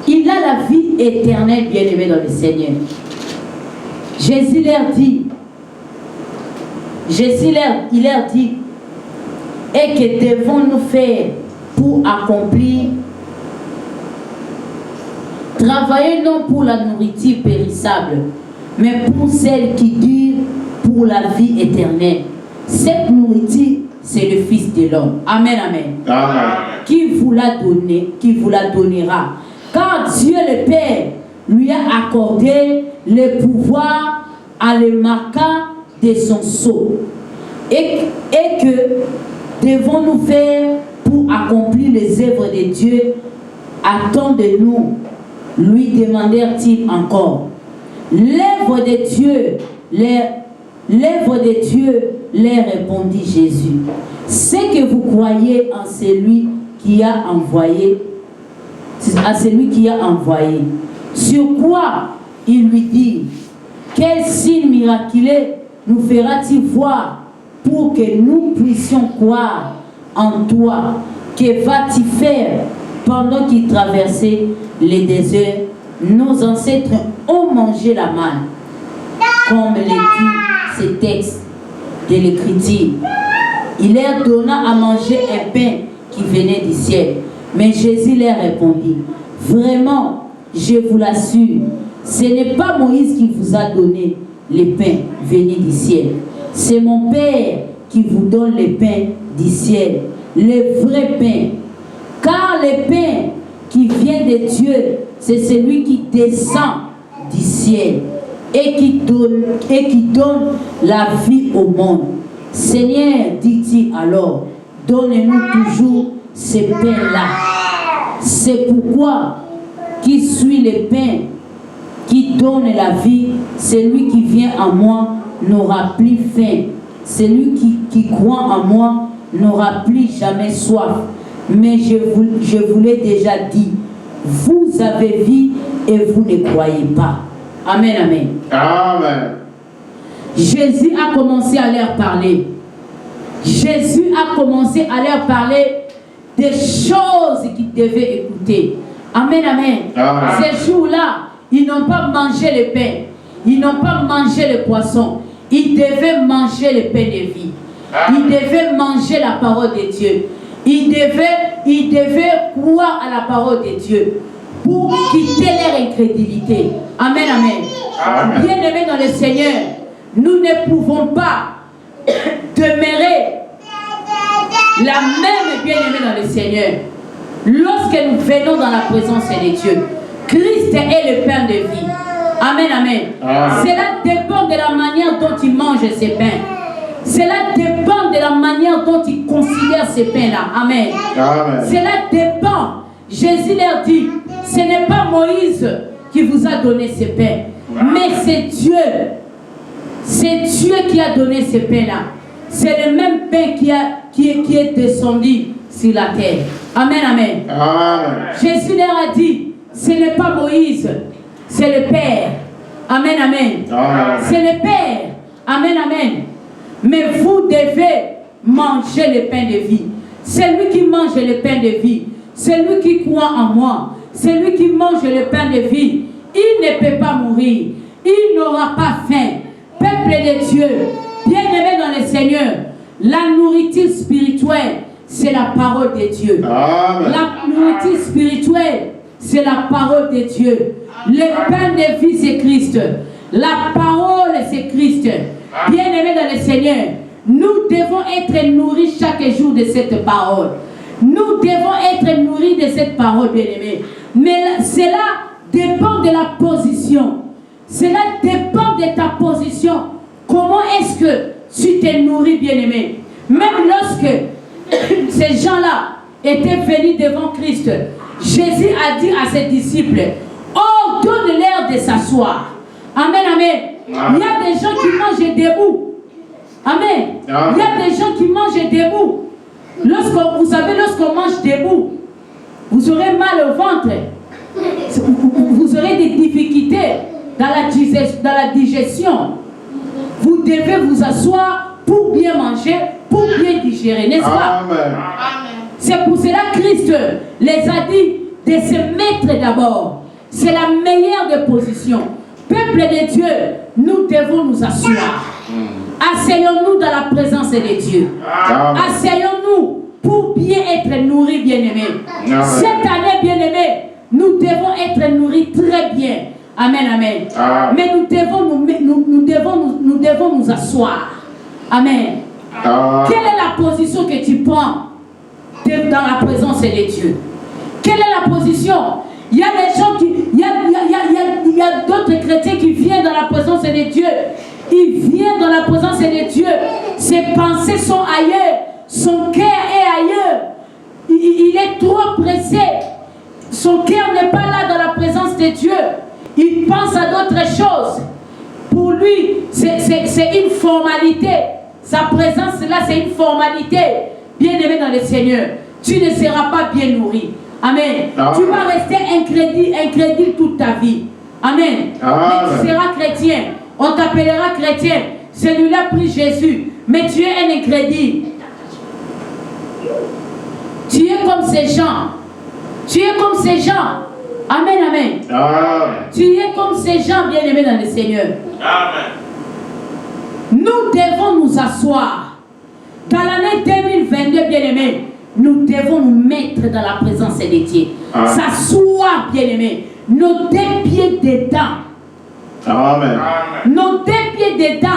Il a la vie éternelle, bien-aimé dans le Seigneur. Jésus leur dit, il leur dit, et que devons-nous faire pour accomplir? Travailler non pour la nourriture périssable, mais pour celle qui dure pour la vie éternelle. Cette nourriture, c'est le Fils de l'homme. Amen, amen. Amen. Qui vous la donnera. Car Dieu le Père lui a accordé le pouvoir à le marquer de son sceau. Et que devons-nous faire pour accomplir les œuvres de Dieu? Attendez-nous, lui demandèrent-ils encore. L'œuvre de Dieu, leur répondit Jésus. C'est que vous croyez en celui qui a envoyé. À celui qui a envoyé. Sur quoi il lui dit, quel signe miraculeux nous fera-t-il voir pour que nous puissions croire en toi? Que vas-tu faire? Pendant qu'ils traversaient les déserts, nos ancêtres ont mangé la manne, comme le dit ce texte de l'Écriture. Il leur donna à manger un pain qui venait du ciel. Mais Jésus leur répondit, vraiment, je vous l'assure, ce n'est pas Moïse qui vous a donné le pain venu du ciel. C'est mon Père qui vous donne le pain du ciel, le vrai pain. Car le pain qui vient de Dieu, c'est celui qui descend du ciel et qui donne la vie au monde. Seigneur, dit-il alors, donnez-nous toujours ces pains-là. C'est pourquoi qui suit le pain, qui donne la vie, celui qui vient à moi n'aura plus faim. Celui qui croit en moi n'aura plus jamais soif. Mais je vous l'ai déjà dit, vous avez vu et vous ne croyez pas. Amen, amen. Amen. Jésus a commencé à leur parler. Jésus a commencé à leur parler des choses qu'ils devaient écouter. Amen, amen. Amen. Ces jours-là, ils n'ont pas mangé le pain. Ils n'ont pas mangé le poisson. Ils devaient manger le pain de vie. Ils devaient manger la parole de Dieu. Ils devaient croire à la parole de Dieu pour quitter leur incrédulité. Amen, amen. Amen. Bien-aimés dans le Seigneur, nous ne pouvons pas demeurer la même bien-aimée dans le Seigneur. Lorsque nous venons dans la présence de Dieu, Christ est le pain de vie. Amen, amen. Cela dépend de la manière dont il mange ses pains. Cela dépend de la manière dont il considère ces pains-là. Amen. Amen. Cela dépend. Jésus leur dit, ce n'est pas Moïse qui vous a donné ces pains, mais c'est Dieu. C'est Dieu qui a donné ces pains-là. C'est le même pain qui est descendu sur la terre. Amen, amen. Amen. Jésus leur a dit, ce n'est pas Moïse, c'est le Père. Amen, amen. Amen. C'est le Père. Amen, amen. Mais vous devez manger le pain de vie. Celui qui mange le pain de vie, celui qui croit en moi, celui qui mange le pain de vie, il ne peut pas mourir. Il n'aura pas faim. Peuple de Dieu, bien-aimé dans le Seigneur, la nourriture spirituelle, c'est la parole de Dieu. Amen. La nourriture spirituelle, c'est la parole de Dieu. Le pain de vie, c'est Christ. La parole, c'est Christ. Bien-aimés dans le Seigneur, nous devons être nourris chaque jour de cette parole. Nous devons être nourris de cette parole, bien-aimés. Mais cela dépend de la position. Cela dépend de ta position. Comment est-ce que tu t'es nourri, bien-aimé? Même lorsque ces gens-là étaient venus devant Christ, Jésus a dit à ses disciples, ordonne-leur de s'asseoir. Amen, amen. Il y a des gens qui mangent debout. Amen. Il y a des gens qui mangent debout. Vous savez, lorsqu'on mange debout, vous aurez mal au ventre. Vous aurez des difficultés dans la digestion. Vous devez vous asseoir pour bien manger, pour bien digérer, n'est-ce pas? Amen. C'est pour cela que Christ les a dit de se mettre d'abord. C'est la meilleure des positions. Peuple de Dieu, nous devons nous asseoir. Asseyons-nous dans la présence de Dieu. Asseyons-nous pour bien être nourris, bien-aimés. Cette année, bien-aimés, nous devons être nourris très bien. Amen, amen. Mais nous devons nous asseoir. Amen. Quelle est la position que tu prends dans la présence de Dieu? Quelle est la position? Il y a des gens il y a d'autres chrétiens qui viennent dans la présence de Dieu. Ils viennent dans la présence de Dieu. Ses pensées sont ailleurs. Son cœur est ailleurs. Il est trop pressé. Son cœur n'est pas là dans la présence de Dieu. Il pense à d'autres choses. Pour lui, c'est une formalité. Sa présence là, c'est une formalité. Bien-aimé dans le Seigneur, tu ne seras pas bien nourri. Amen. Tu vas rester incrédule toute ta vie. Amen. Mais tu seras chrétien. On t'appellera chrétien. Celui-là prie Jésus. Mais tu es un incrédule. Tu es comme ces gens. Tu es comme ces gens. Amen, amen. Tu es comme ces gens bien-aimés dans le Seigneur. Amen. Nous devons nous asseoir. Dans l'année 2022, bien-aimés, nous devons nous mettre dans la présence de Dieu. S'asseoir, bien-aimés. Nos deux pieds dedans. Amen. Nos deux pieds dedans.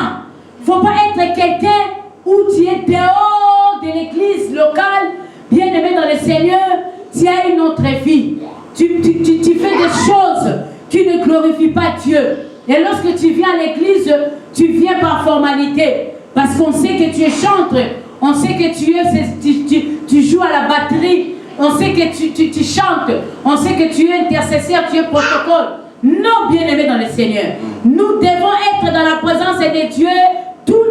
Il ne faut pas être quelqu'un où tu es dehors de l'église locale, bien-aimé dans le Seigneur, tu as une autre vie. Tu fais des choses qui ne glorifient pas Dieu. Et lorsque tu viens à l'église, tu viens par formalité. Parce qu'on sait que tu es chantre, on sait que tu joues à la batterie, on sait que tu chantes, on sait que tu es intercesseur, tu es protocole. Non, bien-aimés dans le Seigneur. Nous devons être dans la présence de Dieu, tous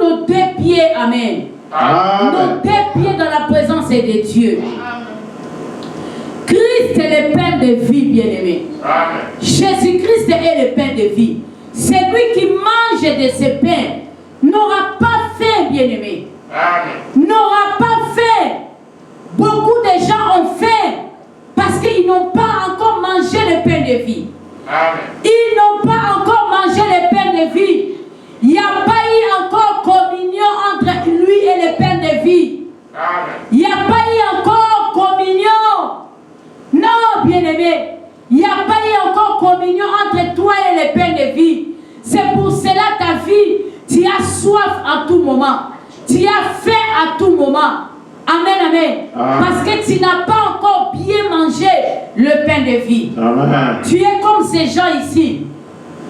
nos deux pieds. Amen. Amen. Nos deux pieds dans la présence de Dieu. Christ est le pain de vie, bien-aimé. Jésus-Christ est le pain de vie. Celui qui mange de ce pain n'aura pas faim, bien-aimé. N'aura pas faim. Beaucoup de gens ont faim parce qu'ils n'ont pas encore mangé le pain de vie. Ils n'ont pas encore mangé le pain de vie. Il n'y a pas eu encore communion entre lui et le pain de vie. Il n'y a pas eu encore communion. Non, bien-aimé. Il n'y a pas eu encore communion entre toi et le pain de vie. C'est pour cela ta vie, tu as soif à tout moment. Tu as faim à tout moment. Amen, amen. Parce que tu n'as pas encore bien mangé le pain de vie. Amen. Tu es comme ces gens ici.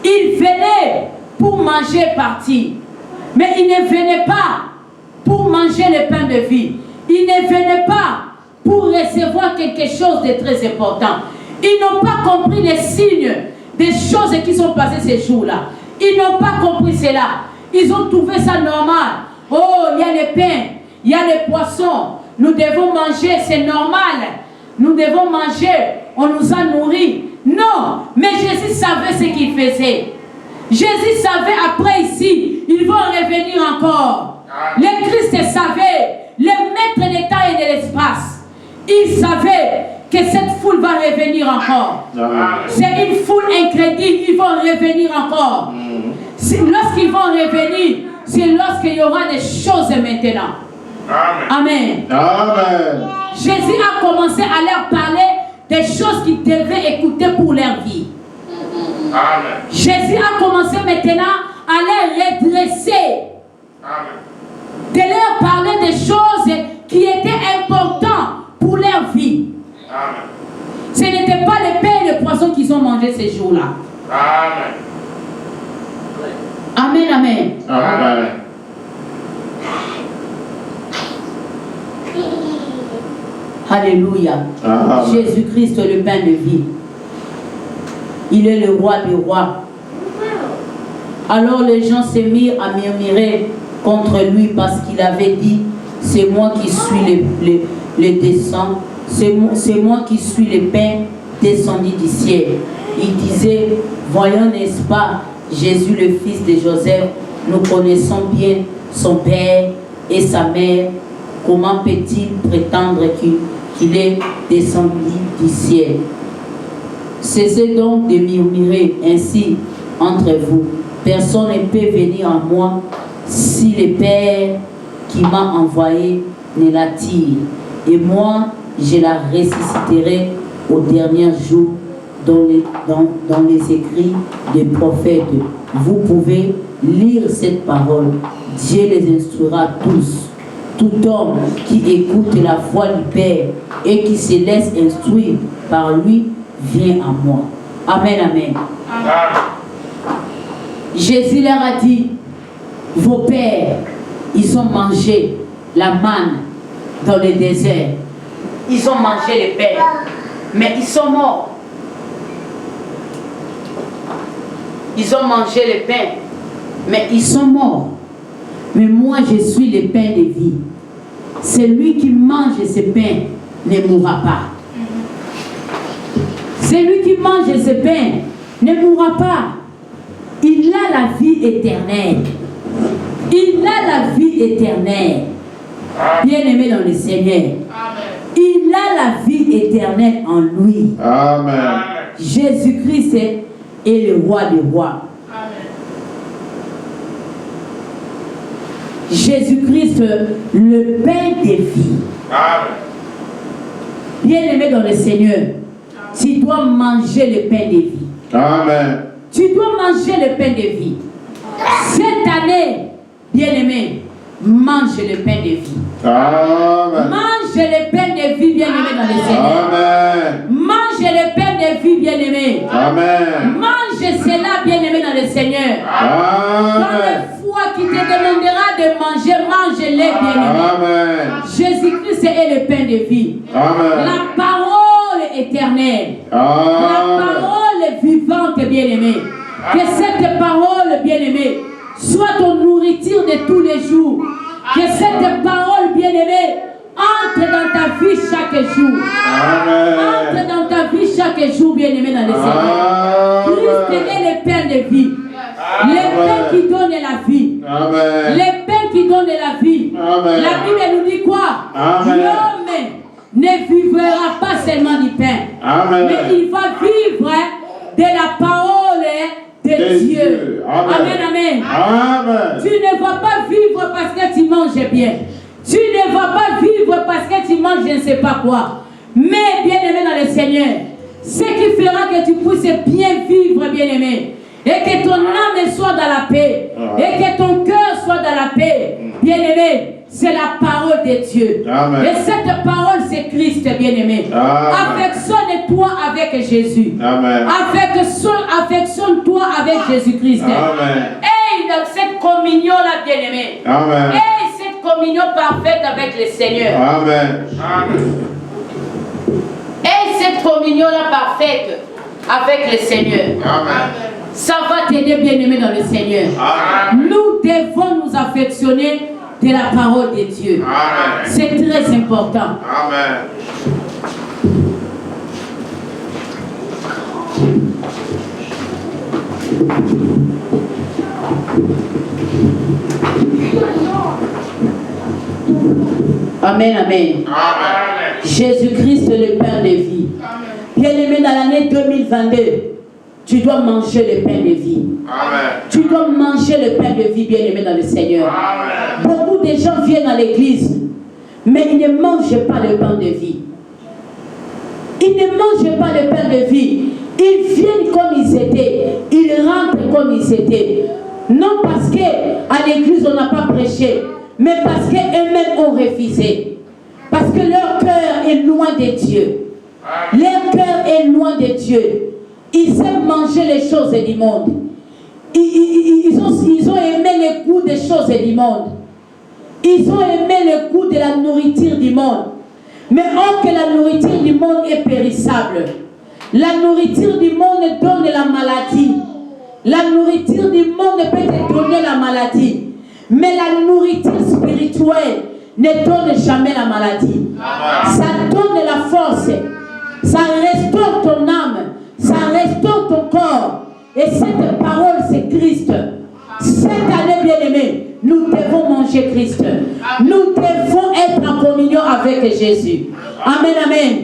Ils venaient pour manger partir. Mais ils ne venaient pas pour manger le pain de vie. Ils ne venaient pas pour recevoir quelque chose de très important. Ils n'ont pas compris les signes des choses qui sont passées ces jours-là. Ils n'ont pas compris cela. Ils ont trouvé ça normal. Oh, il y a le pain, il y a le poisson. Nous devons manger, c'est normal. Nous devons manger, on nous a nourris. Non, mais Jésus savait ce qu'il faisait. Jésus savait après ici, ils vont revenir encore. Le Christ savait, le maître des temps et de l'espace. Il savait que cette foule va revenir encore. C'est une foule incrédule, ils vont revenir encore. Lorsqu'ils vont revenir, c'est lorsqu'il y aura des choses maintenant. Amen. Amen. Jésus a commencé à leur parler des choses qu'ils devaient écouter pour leur vie. Amen. Jésus a commencé maintenant à les redresser. De leur parler des choses qui étaient importantes pour leur vie. Amen. Ce n'était pas le pain et le poisson qu'ils ont mangé ces jours-là. Amen. Amen, amen. Amen. Alléluia. Amen. Jésus-Christ, le pain de vie. Il est le roi des rois. Alors les gens se mirent à murmurer contre lui parce qu'il avait dit, c'est moi qui suis le descend, c'est moi qui suis le pain descendu du ciel. Il disait, voyons, n'est-ce pas, Jésus le fils de Joseph, nous connaissons bien son père et sa mère. Comment peut-il prétendre qu'il est descendu du ciel? Cessez donc de murmurer ainsi entre vous. Personne ne peut venir à moi si le Père qui m'a envoyé ne l'attire. Et moi, je la ressusciterai au dernier jour dans les écrits des prophètes. Vous pouvez lire cette parole. Dieu les instruira tous. Tout homme qui écoute la voix du Père et qui se laisse instruire par lui vient à moi. Amen, amen. Jésus leur a dit, vos pères, ils ont mangé la manne dans le désert. Ils ont mangé le pain, mais ils sont morts. Ils ont mangé le pain, mais ils sont morts. Mais moi, je suis le pain de vie. Celui qui mange ce pain ne mourra pas. Celui qui mange ce pain ne mourra pas. Il a la vie éternelle. Il a la vie éternelle. Bien-aimé dans le Seigneur. Il a la vie éternelle en lui. Amen. Jésus-Christ est le roi des rois. Jésus-Christ, le pain de vie. Bien-aimé dans le Seigneur, tu dois manger le pain de vie. Amen. Tu dois manger le pain de vie. Cette année, bien-aimé, mange le pain de vie. Amen. Mange le pain de vie, bien-aimé dans le Seigneur. Amen. Mange le pain de vie, bien-aimé. Amen. Mange cela, bien-aimé Seigneur. Amen. Dans le foi qui te demandera de manger, mange-les, bien-aimé. Amen. Jésus-Christ est le pain de vie. Amen. La parole éternelle. La parole vivante, bien-aimé. Que cette parole, bien-aimé, soit ton nourriture de tous les jours. Que cette parole, bien-aimé, entre dans ta vie chaque jour. Amen. Entre dans ta vie chaque jour, bien-aimé, dans le Seigneur. Christ est le pain de vie. Le pain qui donne la vie. Amen. Le pain qui donne la vie. Amen. La Bible nous dit quoi? Amen. L'homme ne vivra pas seulement du pain. Amen. Mais il va vivre de la parole de Dieu. Amen. Amen. Amen. Tu ne vas pas vivre parce que tu manges bien. Tu ne vas pas vivre parce que tu manges je ne sais pas quoi. Mais bien-aimé dans le Seigneur, ce qui fera que tu puisses bien vivre, bien-aimé, et que ton âme soit dans la paix, et que ton cœur soit dans la paix, bien-aimé, c'est la parole de Dieu. Amen. Et cette parole, c'est Christ, bien-aimé. Affectionne-toi avec Jésus. Amen. Affectionne-toi avec Jésus-Christ. Amen. Et dans cette communion-là, bien-aimé. Amen. Et cette communion parfaite avec le Seigneur. Amen. Et cette communion-là parfaite avec le Seigneur. Amen. Ça va t'aider, bien-aimé, dans le Seigneur. Amen. Nous devons nous affectionner de la parole de Dieu. Amen. C'est très important. Amen. Amen, amen. Jésus-Christ, le pain de vie. Bien-aimé, dans l'année 2022, tu dois manger le pain de vie. Amen. Tu dois manger le pain de vie, bien-aimé, dans le Seigneur. Amen. Beaucoup de gens viennent à l'église, mais ils ne mangent pas le pain de vie. Ils ne mangent pas le pain de vie. Ils viennent comme ils étaient. Ils rentrent comme ils étaient. Non parce qu'à l'église on n'a pas prêché, mais parce qu'eux-mêmes ont refusé. Parce que leur cœur est loin de Dieu. Leur cœur est loin de Dieu. Ils aiment manger les choses du monde. Ils ont aimé le goût des choses du monde. Ils ont aimé le goût de la nourriture du monde. Mais or que la nourriture du monde est périssable. La nourriture du monde donne la maladie. La nourriture du monde peut te donner la maladie. Mais la nourriture spirituelle ne donne jamais la maladie. Ça donne la force. Ça restaure ton âme. Ça restaure ton corps. Et cette parole, c'est Christ. Cette année, bien-aimée, nous devons manger Christ. Nous devons être en communion avec Jésus. Amen, amen.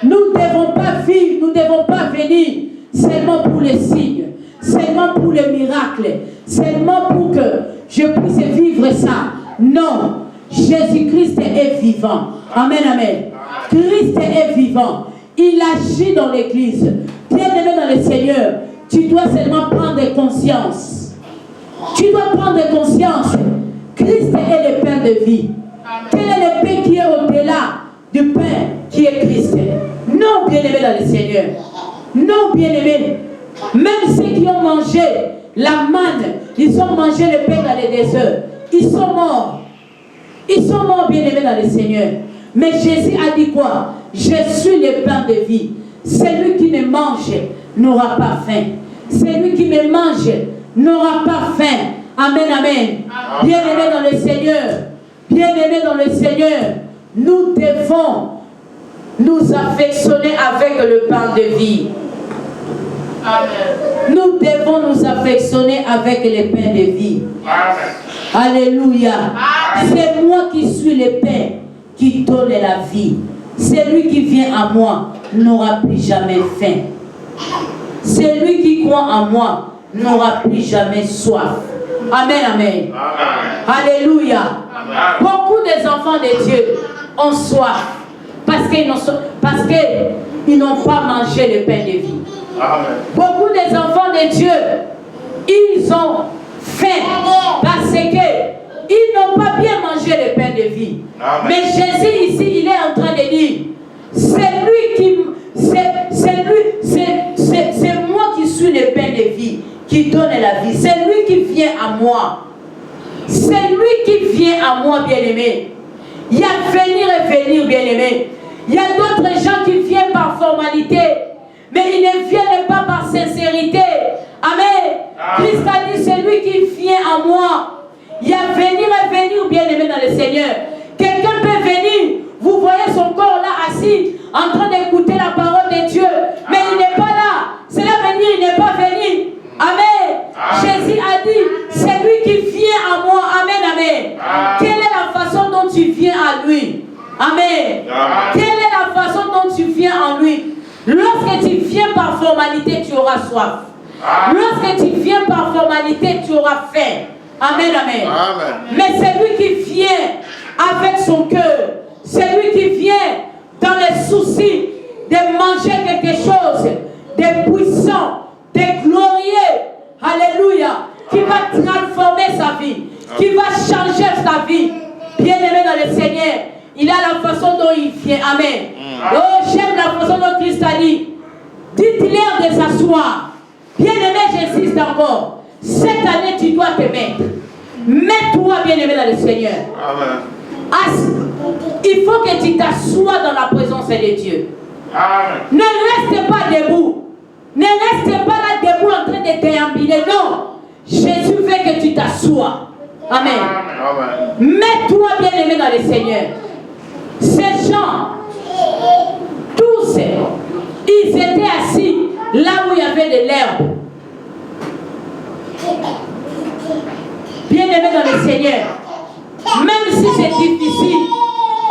Nous ne devons pas vivre, nous ne devons pas venir seulement pour les signes, seulement pour les miracles, seulement pour que je puisse vivre ça. Non, Jésus-Christ est vivant. Amen, amen. Christ est vivant. Il agit dans l'église. Bien-aimé dans le Seigneur, tu dois seulement prendre conscience. Tu dois prendre conscience. Christ est le pain de vie. Quel est le pain qui est au-delà du pain qui est Christ? Non, bien-aimé dans le Seigneur. Non, bien-aimé. Même ceux qui ont mangé la manne, ils ont mangé le pain dans les déserts. Ils sont morts. Ils sont morts, bien-aimés dans le Seigneur. Mais Jésus a dit quoi? Je suis le pain de vie. Celui qui me mange n'aura pas faim. Celui qui me mange n'aura pas faim. Amen, amen. Bien-aimés dans le Seigneur. Bien-aimés dans le Seigneur. Nous devons nous affectionner avec le pain de vie. Amen. Nous devons nous affectionner avec le pain de vie. Amen. Alléluia. C'est moi qui suis le pain qui donne la vie. Celui qui vient à moi n'aura plus jamais faim. Celui qui croit en moi n'aura plus jamais soif. Amen, amen. Amen. Alléluia. Amen. Beaucoup des enfants de Dieu ont soif parce qu'ils n'ont pas mangé le pain de vie. Amen. Beaucoup des enfants de Dieu, ils ont faim parce qu'ils n'ont pas bien mangé le pain de vie. Amen. Mais Jésus ici, il est en train de dire, c'est moi qui suis le pain de vie, qui donne la vie vient à moi, bien-aimé. Il y a venir et venir, bien-aimé. Il y a d'autres gens qui viennent par formalité, mais ils ne viennent pas par sincérité. Amen. Christ a dit, c'est lui qui vient à moi. Il y a venir et venir, bien-aimé dans le Seigneur. Quelqu'un peut venir, vous voyez son corps là assis, en train d'écouter la parole de Dieu, mais il n'est pas là. C'est là venir, il n'est pas venu. Amen. Jésus a dit, c'est lui qui vient à moi. Amen, amen. Quelle est la façon dont tu viens à lui? Amen. Quelle est la façon dont tu viens en lui? Lorsque tu viens par formalité, tu auras soif. Lorsque tu viens par formalité, tu auras faim. Amen, amen. Mais c'est lui qui vient avec son cœur. C'est lui qui vient dans les soucis de manger quelque chose de puissant, de glorieux. Alléluia. Qui va transformer sa vie. Qui va changer sa vie. Bien-aimé dans le Seigneur. Il a la façon dont il vient. Amen. Oh, j'aime la façon dont Christ a dit. Dites-leur de s'asseoir. Bien-aimé, j'insiste encore. Cette année, tu dois te mettre. Mets-toi, bien-aimé, dans le Seigneur. Amen. Il faut que tu t'assoies dans la présence de Dieu. Amen. Ne reste pas debout. Ne reste pas là debout en train de déambuler. Non. Jésus veut que tu t'assoies. Amen. Amen. Mets-toi, bien-aimé, dans le Seigneur. Ces gens, tous, ils étaient assis là où il y avait de l'herbe. Bien-aimé dans le Seigneur, même si c'est difficile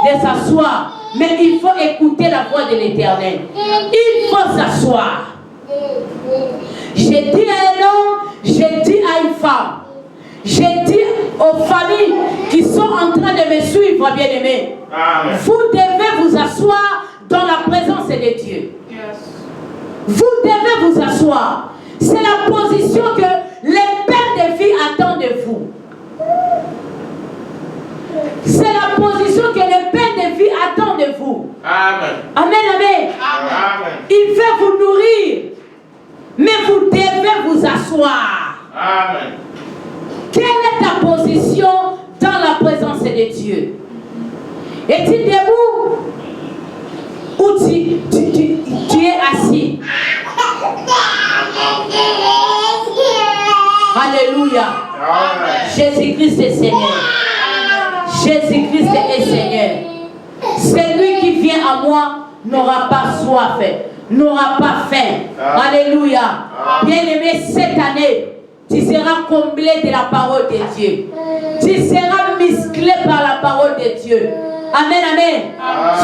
de s'asseoir, mais il faut écouter la voix de l'Éternel. Il faut s'asseoir. J'ai dit à un homme, j'ai dit à une femme, j'ai dit aux familles qui sont en train de me suivre, bien-aimés, vous devez vous asseoir dans la présence de Dieu. Vous devez vous asseoir. C'est la position que les pères de vie attendent de vous. C'est la position que les pères de vie attendent de vous. Amen. Amen, amen. Amen. Il veut vous nourrir, mais vous devez vous asseoir. Amen. Quelle est ta position dans la présence de Dieu? Es-tu debout ou tu es assis? Alléluia. Jésus-Christ est Seigneur. Jésus-Christ est Seigneur. Celui qui vient à moi n'aura pas soif, n'aura pas faim. Alléluia. Bien-aimé, cette année, tu seras comblé de la parole de Dieu. Tu seras musclé par la parole de Dieu. Amen, amen.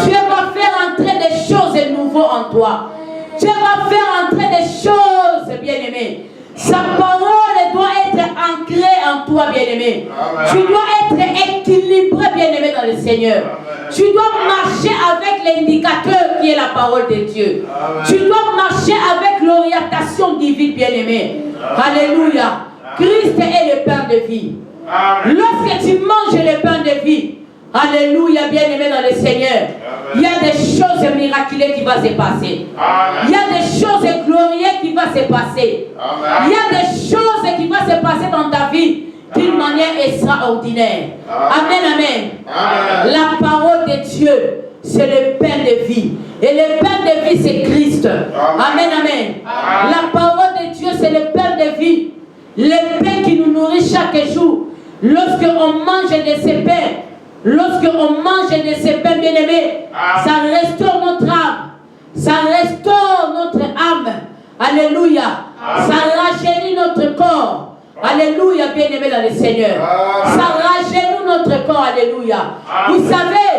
Dieu va faire entrer des choses nouvelles en toi. Dieu va faire entrer des choses, bien-aimé. Sa parole doit être ancrée en toi, bien-aimé. Tu dois être équilibré, bien-aimé, dans le Seigneur. Amen. Tu dois marcher avec l'indicateur qui est la parole de Dieu. Amen. Tu dois marcher avec l'orientation divine, bien-aimé. Alléluia. Christ est le pain de vie. Amen. Lorsque tu manges le pain de vie, alléluia, bien-aimé dans le Seigneur, amen, il y a des choses miraculeuses qui vont se passer. Amen. Il y a des choses glorieuses qui vont se passer. Amen. Il y a des choses qui vont se passer dans ta vie d'une manière extraordinaire. Amen, amen. Amen. La parole de Dieu, c'est le pain de vie. Et le pain de vie, c'est Christ. Amen, amen. Amen. La parole de Dieu, c'est le pain de vie. Le pain qui nous nourrit chaque jour. Lorsqu'on mange de ces pains, lorsqu'on mange de ces pains bien-aimés, ça restaure notre âme. Ça restaure notre âme. Alléluia. Amen. Ça rajeunit notre corps. Alléluia, bien-aimé dans le Seigneur. Amen. Ça rajeunit notre corps. Alléluia. Amen. Vous savez,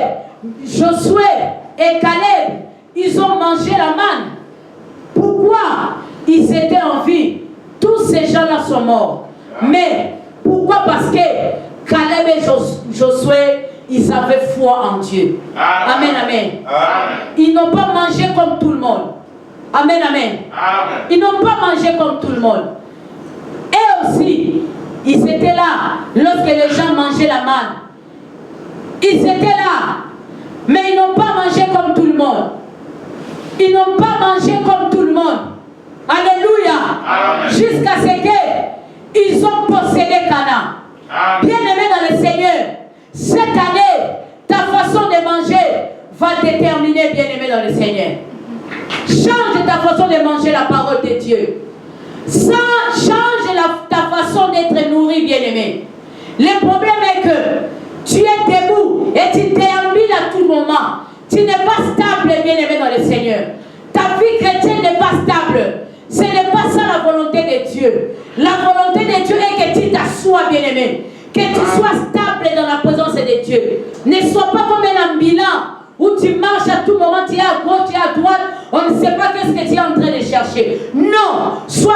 Josué et Caleb, ils ont mangé la manne. Pourquoi? Ils étaient en vie. Tous ces gens-là sont morts. Mais pourquoi? Parce que Caleb et Josué, ils avaient foi en Dieu. Amen, amen. Amen. Ils n'ont pas mangé comme tout le monde. Amen, amen. Amen. Ils n'ont pas mangé comme tout le monde. Et aussi, ils étaient là lorsque les gens mangeaient la manne. Ils étaient là, mais ils n'ont pas mangé comme tout le monde. Ils n'ont pas mangé comme tout le monde. Alléluia. Jusqu'à ce qu'ils ont possédé Canaan. Bien-aimés dans le Seigneur, cette année, ta façon de manger va déterminer, bien-aimé dans le Seigneur. Change ta façon de manger la parole de Dieu. Change ta façon d'être nourri, bien-aimé. Le problème est que tu es debout et tu déambules à tout moment. Tu n'es pas stable, bien-aimé dans le Seigneur. Ta vie chrétienne n'est pas stable. Ce n'est pas ça la volonté de Dieu. La volonté de Dieu est que tu t'assoies, bien-aimé. Que tu sois stable dans la présence de Dieu. Ne sois pas comme un ambulant où tu marches à tout moment, tu es à gauche, tu es à droite, on ne sait pas qu'est-ce que tu es en train de chercher. Non, sois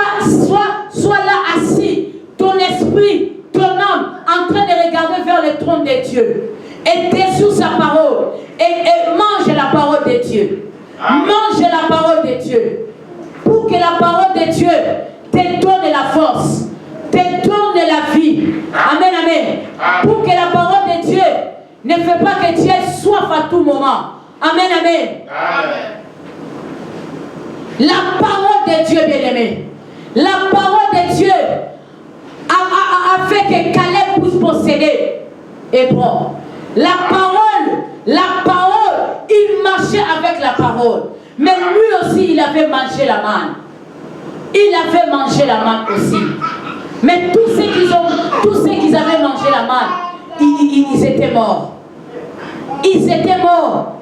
là assis, ton esprit, ton âme, en train de regarder vers le trône de Dieu. Et dessous sa parole. Et mange la parole de Dieu. Mange la parole de Dieu. Pour que la parole de Dieu te donne la force, te donne la vie. Amen, amen. Pour que la parole de Dieu ne fait pas que tu aies soif à tout moment. Amen, amen. Amen. La parole de Dieu, bien-aimé. La parole de Dieu a fait que Caleb puisse posséder Hébron. La parole, il marchait avec la parole. Mais lui aussi, il avait mangé la manne. Il avait mangé la manne aussi. Mais tous ceux qui avaient mangé la manne, ils étaient morts. Ils étaient morts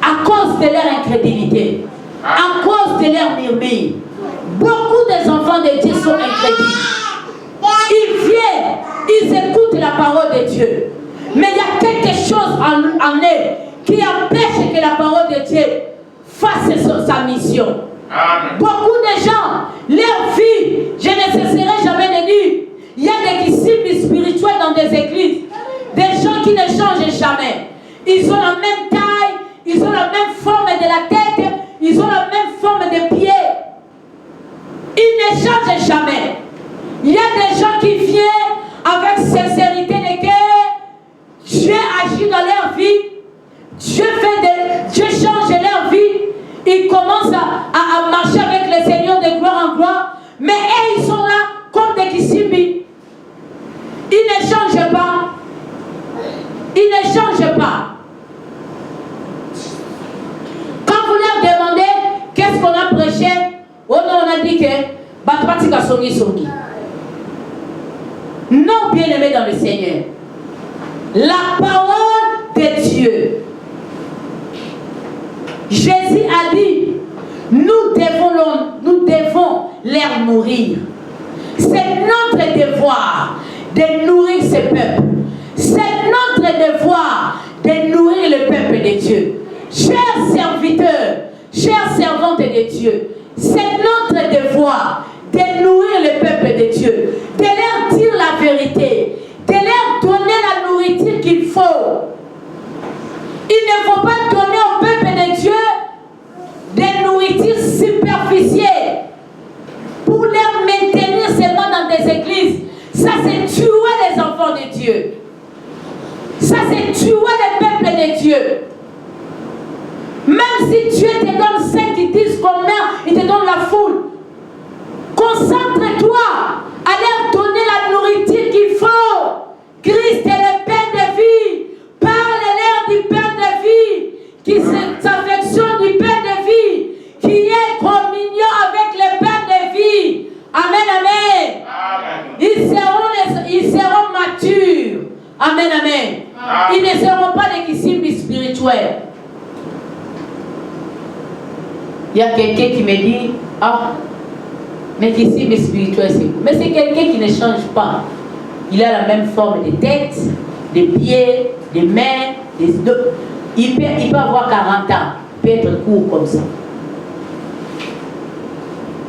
à cause de leur incrédulité, à cause de leur murmure. Beaucoup des enfants de Dieu sont incrédules. Ils viennent, ils écoutent la parole de Dieu. Mais il y a quelque chose en eux qui empêche que la parole de Dieu fasse sa mission. Amen. Beaucoup de gens, leur vie, je ne cesserai jamais de dire, il y a des disciples spirituels dans des églises, des gens qui ne changent jamais. Ils ont la même taille, ils ont la même forme de la tête, ils ont la même forme de pied. Ils ne changent jamais. Il y a des gens qui viennent avec sincérité de cœur. Dieu agit dans leur vie. Dieu change leur vie. Ils commencent à marcher avec le Seigneur de gloire en gloire. Mais eux, ils sont là comme des kissimbi. Ils ne changent pas. Ils ne changent pas. Quand vous leur demandez qu'est-ce qu'on a prêché, oh non, on a dit que Batpatika Songi Songi. Non, bien-aimé dans le Seigneur. La parole de Dieu. Jésus a dit, nous devons les nourrir. C'est notre devoir de nourrir ce peuple. C'est notre devoir de nourrir le peuple de Dieu. Chers serviteurs, chères servantes de Dieu, c'est notre devoir de nourrir le peuple de Dieu, de leur dire la vérité, de leur donner la nourriture qu'il faut. Il ne faut pas donner au peuple de Dieu des nourritures superficielles pour les maintenir seulement dans des églises. Ça, c'est tuer les enfants de Dieu. Ça, c'est tuer le peuple de Dieu. Même si Dieu te donne 5, 10 combien, il te donne la foule. Concentre-toi à leur donner la nourriture qu'il faut. Christ est le pain de vie. Parle-leur du pain de vie, qui s'affectionne du pain de vie, qui est communion avec le pain de vie. Amen, amen. Amen. Ils seront matures. Amen, amen. Amen. Ils ne seront pas des disciples spirituels. Il y a quelqu'un qui me dit, ah, mais disciple spirituel, c'est vous. Mais c'est quelqu'un qui ne change pas. Il a la même forme de tête, de pieds, de mains, des deux. Il peut avoir 40 ans, il peut être court comme ça.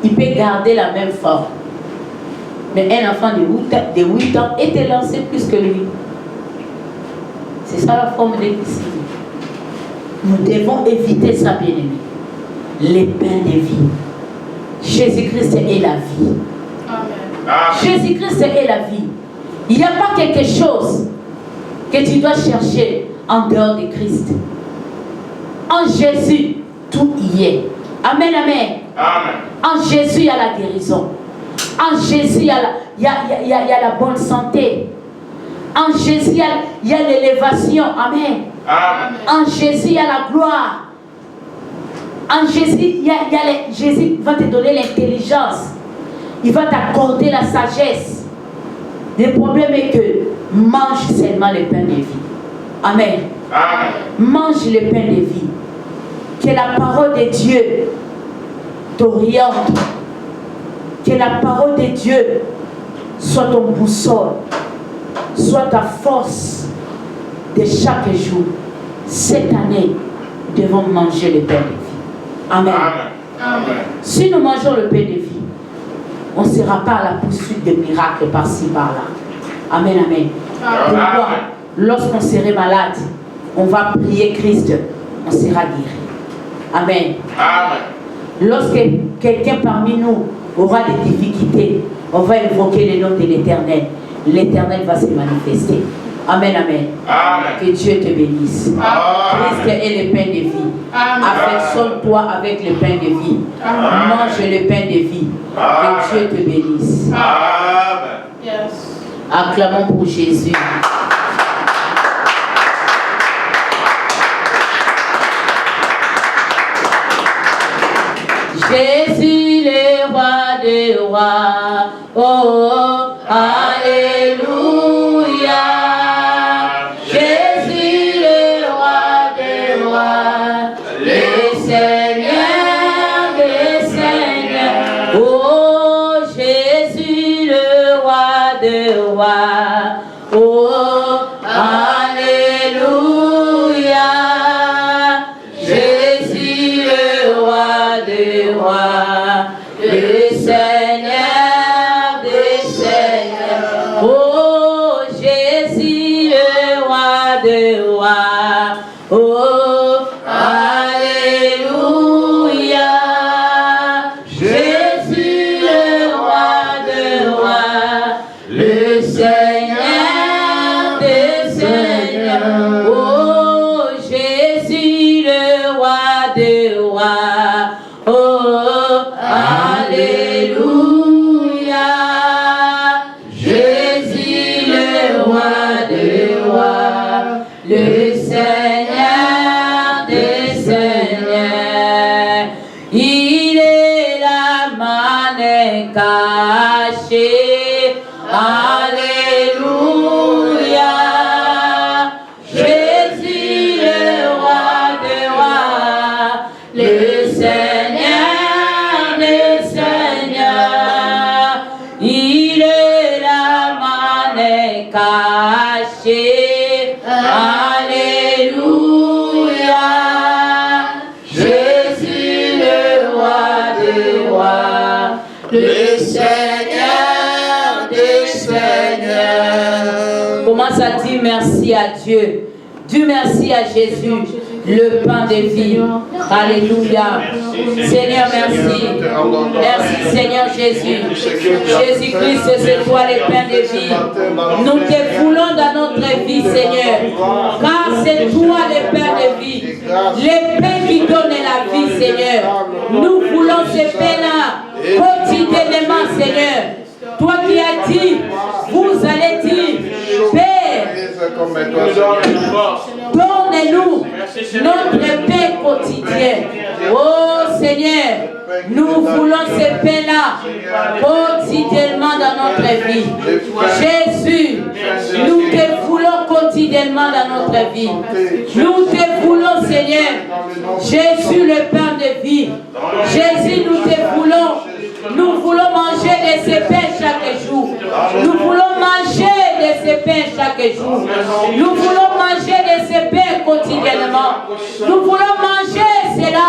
Il peut garder la même forme. Mais un enfant de 8 ans était lancé plus que lui. C'est ça la forme des disciples. Nous devons éviter ça, bien-aimé. Les pains de vie. Jésus-Christ est la vie. Amen. Jésus-Christ est la vie. Il n'y a pas quelque chose que tu dois chercher en dehors de Christ. En Jésus, tout y est. Amen, amen. Amen. En Jésus, il y a la guérison. En Jésus, il y a la bonne santé. En Jésus, il y a l'élévation. Amen. Amen. En Jésus, il y a la gloire. En Jésus, Jésus va te donner l'intelligence. Il va t'accorder la sagesse. Le problème est que mange seulement le pain de vie. Amen. Amen. Mange le pain de vie. Que la parole de Dieu t'oriente. Que la parole de Dieu soit ton boussole, soit ta force de chaque jour. Cette année, nous devons manger le pain de vie. Amen. Amen. Si nous mangeons le pain de vie, on ne sera pas à la poursuite de miracles par-ci, par-là. Amen, amen. Pourquoi? Lorsqu'on serait malade, on va prier Christ, on sera guéri. Amen. Amen. Lorsque quelqu'un parmi nous aura des difficultés, on va invoquer le nom de l'Éternel. L'Éternel va se manifester. Amen, amen. Amen. Que Dieu te bénisse. Christ est le pain de vie. Affectionne-toi avec le pain de vie. Mange le pain de vie. Que Dieu te bénisse. Amen. Yes. Acclamons pour Jésus. Jésus le roi des rois, oh, alléluia. Jésus le roi des rois, le Seigneur des seigneurs, oh, Jésus le roi des rois, oh, alléluia. Jésus le roi des rois, le Seigneur des seigneurs. Oh, Jésus le roi des rois. Oh, alléluia. Jésus le roi des rois, le Seigneur des seigneurs. Oh, Jésus le roi des rois. Oh, alléluia. Jésus le roi des rois, le Seigneur des seigneurs. Il est la manne cachée. Alléluia. Jésus le roi des rois, le Seigneur des seigneurs. Il est la manne cachée. Alléluia. Jésus le roi des rois, le Seigneur des seigneurs. Commence à dire merci à Dieu. Dis merci à Jésus, le pain de vie. Alléluia. Seigneur, merci. Merci Seigneur Jésus. Jésus-Christ, c'est toi le pain de vie. Nous te voulons dans notre vie, Seigneur. Car c'est toi le pain de vie. Le pain qui donne la vie, Seigneur. Nous voulons ce pain-là quotidiennement, Seigneur. Toi qui as dit, vous allez dire, Père, donne-nous notre pain quotidien. Oh Seigneur, nous voulons ce pain-là quotidiennement dans notre vie. Jésus, nous te voulons quotidiennement dans notre vie. Nous te voulons, Seigneur. Jésus, le pain de vie. Jésus, nous te voulons. Nous voulons manger de ces pains chaque jour. Nous voulons manger de ces pains chaque jour. Nous voulons manger de ces pains quotidiennement. Nous voulons manger cela.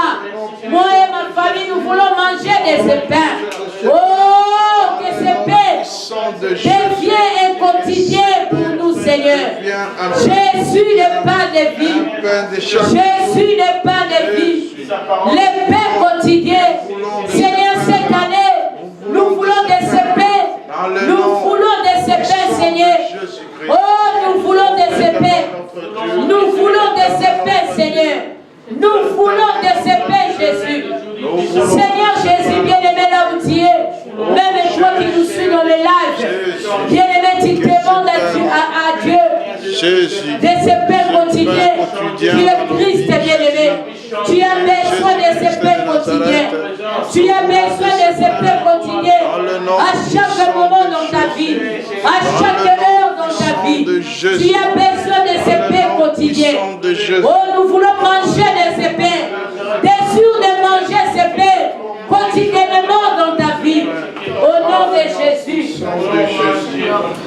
Moi et ma famille, nous voulons manger de ces pains. Oh, que ces pains deviennent un quotidien pour nous, Seigneur. Jésus, le pain de vie. Jésus, le pain de vie. Le pain quotidien. Seigneur, cette année, nous voulons de ces pains. Nous voulons de ces pains, Seigneur. Oh, nous voulons de ces pains. Nous voulons de ces pains, Seigneur. Nous voulons de ces pains, Jésus. Seigneur Jésus, bien-aimé là où tu es, même toi qui nous suis dans le live, bien-aimé, tu demandes à Dieu de ce pain quotidien qui est Christ bien-aimé. Tu as besoin de ce pain quotidien. Tu as besoin de ce pain quotidien à chaque moment dans ta vie, à chaque heure dans ta vie. Tu as besoin de ce pain quotidien. Oh, nous voulons manger de ce pain. Désire de manger ce pain quotidiennement dans ta vie. Au nom de Jésus.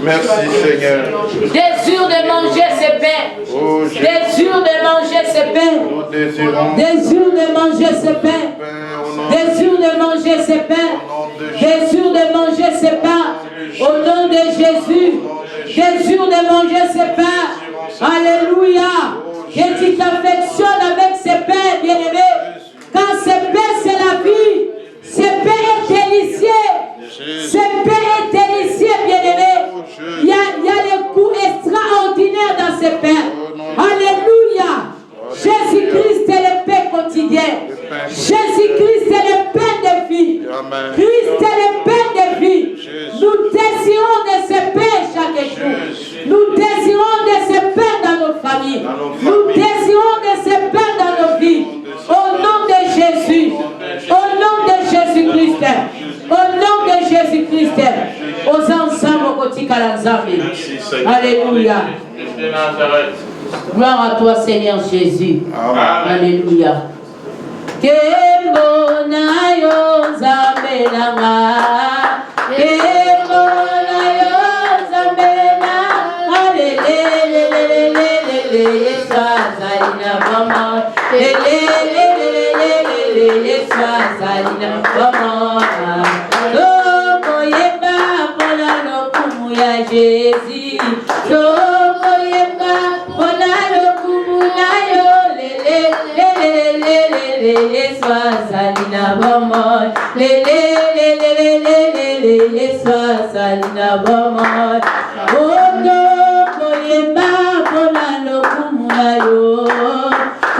Merci Seigneur. Désire de manger ce pain. Désire de manger ce pain. Désire de manger ce pain. Désire de manger ce pain. Désire de manger ce pain. Au nom de Jésus. Désire de manger ce pain. Alléluia. Et tu t'affectionnes avec ce pain, bien-aimé. Quand ce pain, c'est la vie. Ce pain est délicieux. Ce pain est délicieux, bien-aimé. Il y a les goûts extraordinaires dans ce pain. Alléluia. Jésus-Christ est le pain quotidien. Jésus-Christ est le pain de vie. Christ est le pain de vie. Nous désirons de ce pain chaque jour. Nous désirons de ce pain dans nos familles. Nous désirons de ce pain dans nos vies. Au nom de Jésus. Au nom de Jésus-Christ. Au nom de Jésus-Christ. Aux ensemble au quotidien à la Zambie. Alléluia. Gloire à toi, Seigneur Jésus. Amen. Alléluia. Kembonayo Zambelanga. Kembonayo Zambelanga. Alelelelelelele. Swazalina Mama. Lelelelelelele. Swazalina Mama. Lomo yeba pola no kumu ya Jésus. Lomo yeba pola no kumu na yo. Lelelelelelele. Swazalina Mama. Lelelelelelele. Swazalina Mama. Lomo yeba pola no kumu na yo.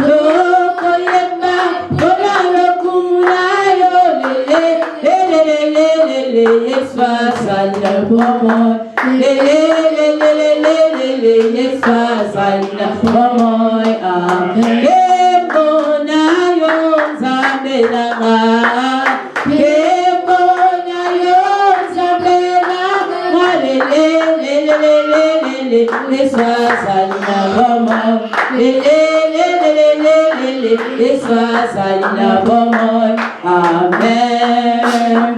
Lomo yeba pola no kumu na yo. Lelelelelelele. Swazalina Mama. Lelelelelelele. Swazalina Mama. Amen. Kembonayo Zambelanga. Kembonayo Zambelanga. Lelelelelelele. Swazalina Mama. Lelelelelelele. Swazalina Mama. Amen.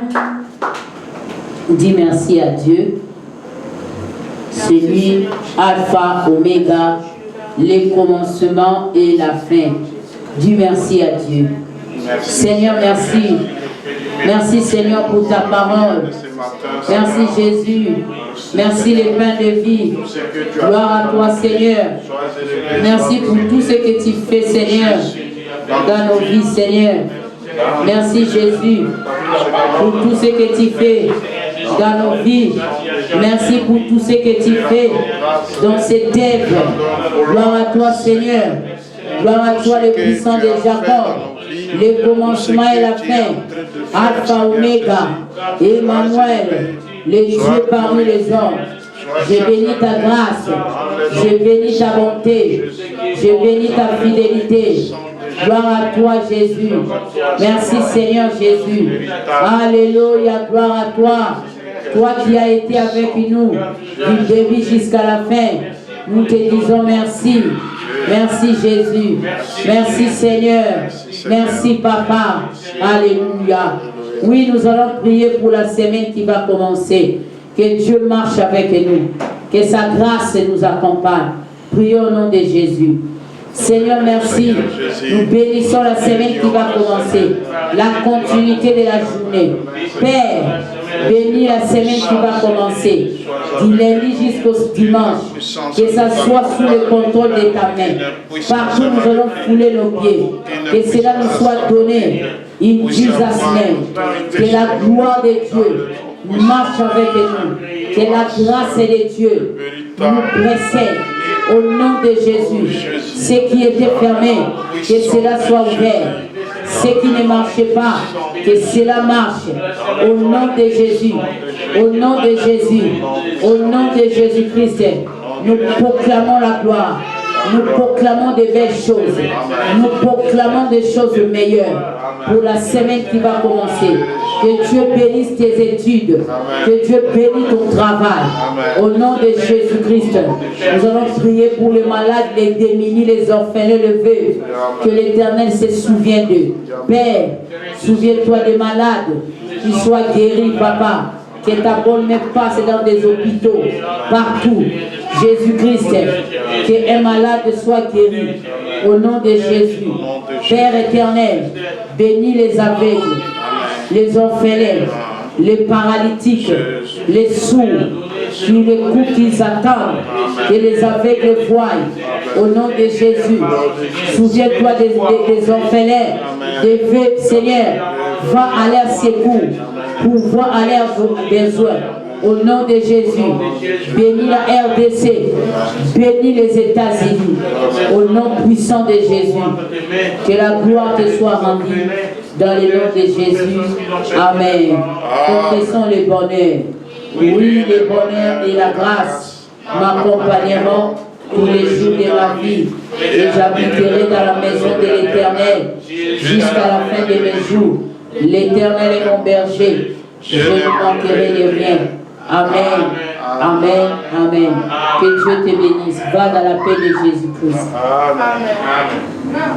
Dis merci à Dieu. C'est lui, Alpha, Oméga, les commencements et la fin. Dis merci à Dieu. Merci. Seigneur, merci. Merci Seigneur pour ta parole. Merci Jésus. Merci les pains de vie. Gloire à toi Seigneur. Merci pour tout ce que tu fais Seigneur dans nos vies Seigneur. Merci Jésus pour tout ce que tu fais dans nos vies. Merci pour tout ce que tu fais dans cette œuvre. Gloire à toi Seigneur. Gloire à toi le puissant de Jacob. Le commencement et la fin. Alpha Oméga. Emmanuel. Le Dieu parmi les hommes. Je bénis ta grâce. Je bénis ta bonté. Je bénis ta fidélité. Gloire à toi Jésus. Merci Seigneur Jésus. Alléluia. Gloire à toi. Toi qui as été avec nous du début jusqu'à la fin. Nous te disons merci. Merci Jésus. Merci Seigneur. Merci Papa. Alléluia. Oui, nous allons prier pour la semaine qui va commencer. Que Dieu marche avec nous. Que sa grâce nous accompagne. Prions au nom de Jésus. Seigneur, merci. Nous bénissons la semaine qui va commencer. La continuité de la journée. Père, bénis la semaine qui va commencer. Du lundi jusqu'au dimanche. Que ça soit sous le contrôle de ta main. Partout nous allons fouler nos pieds. Que cela nous soit donné. In Jesus' name. Que la gloire de Dieu marche avec nous. Que la grâce de Dieu nous précède. Au nom de Jésus, ce qui était fermé, que cela soit ouvert. Ce qui ne marchait pas, que cela marche. Au nom de Jésus, au nom de Jésus, au nom de Jésus-Christ. Nous proclamons la gloire. Nous proclamons des belles choses. Nous proclamons des choses meilleures pour la semaine qui va commencer. Que Dieu bénisse tes études. Que Dieu bénisse ton travail. Au nom de Jésus-Christ, nous allons prier pour les malades, les démunis, les orphelins, les veuves. Que l'Éternel se souvienne d'eux. Père, souviens-toi des malades, qu'ils soient guéris, papa. Que ta bonne main passe dans des hôpitaux, partout. Jésus-Christ, qu'un malade soit guéri. Au nom de Jésus. Père éternel, bénis les aveugles, les orphelins, les paralytiques, les sourds, qui écoutent, qu'ils attendent, que les aveugles voient. Au nom de Jésus, souviens-toi des orphelins, des veuves, Seigneur, va à leur secours, pour voir à leurs besoins. Au nom de Jésus, bénis la RDC, bénis les États-Unis. Au nom puissant de Jésus, que la gloire te soit rendue dans le nom de Jésus. Amen. Confessons le bonheur. Oui, le bonheur et la grâce m'accompagneront tous les jours de ma vie, et j'habiterai dans la maison de l'Éternel jusqu'à la fin de mes jours. L'Éternel est mon berger, je ne manquerai de rien. Amen, amen, amen. Que Dieu te bénisse. Va dans la paix de Jésus-Christ. Amen.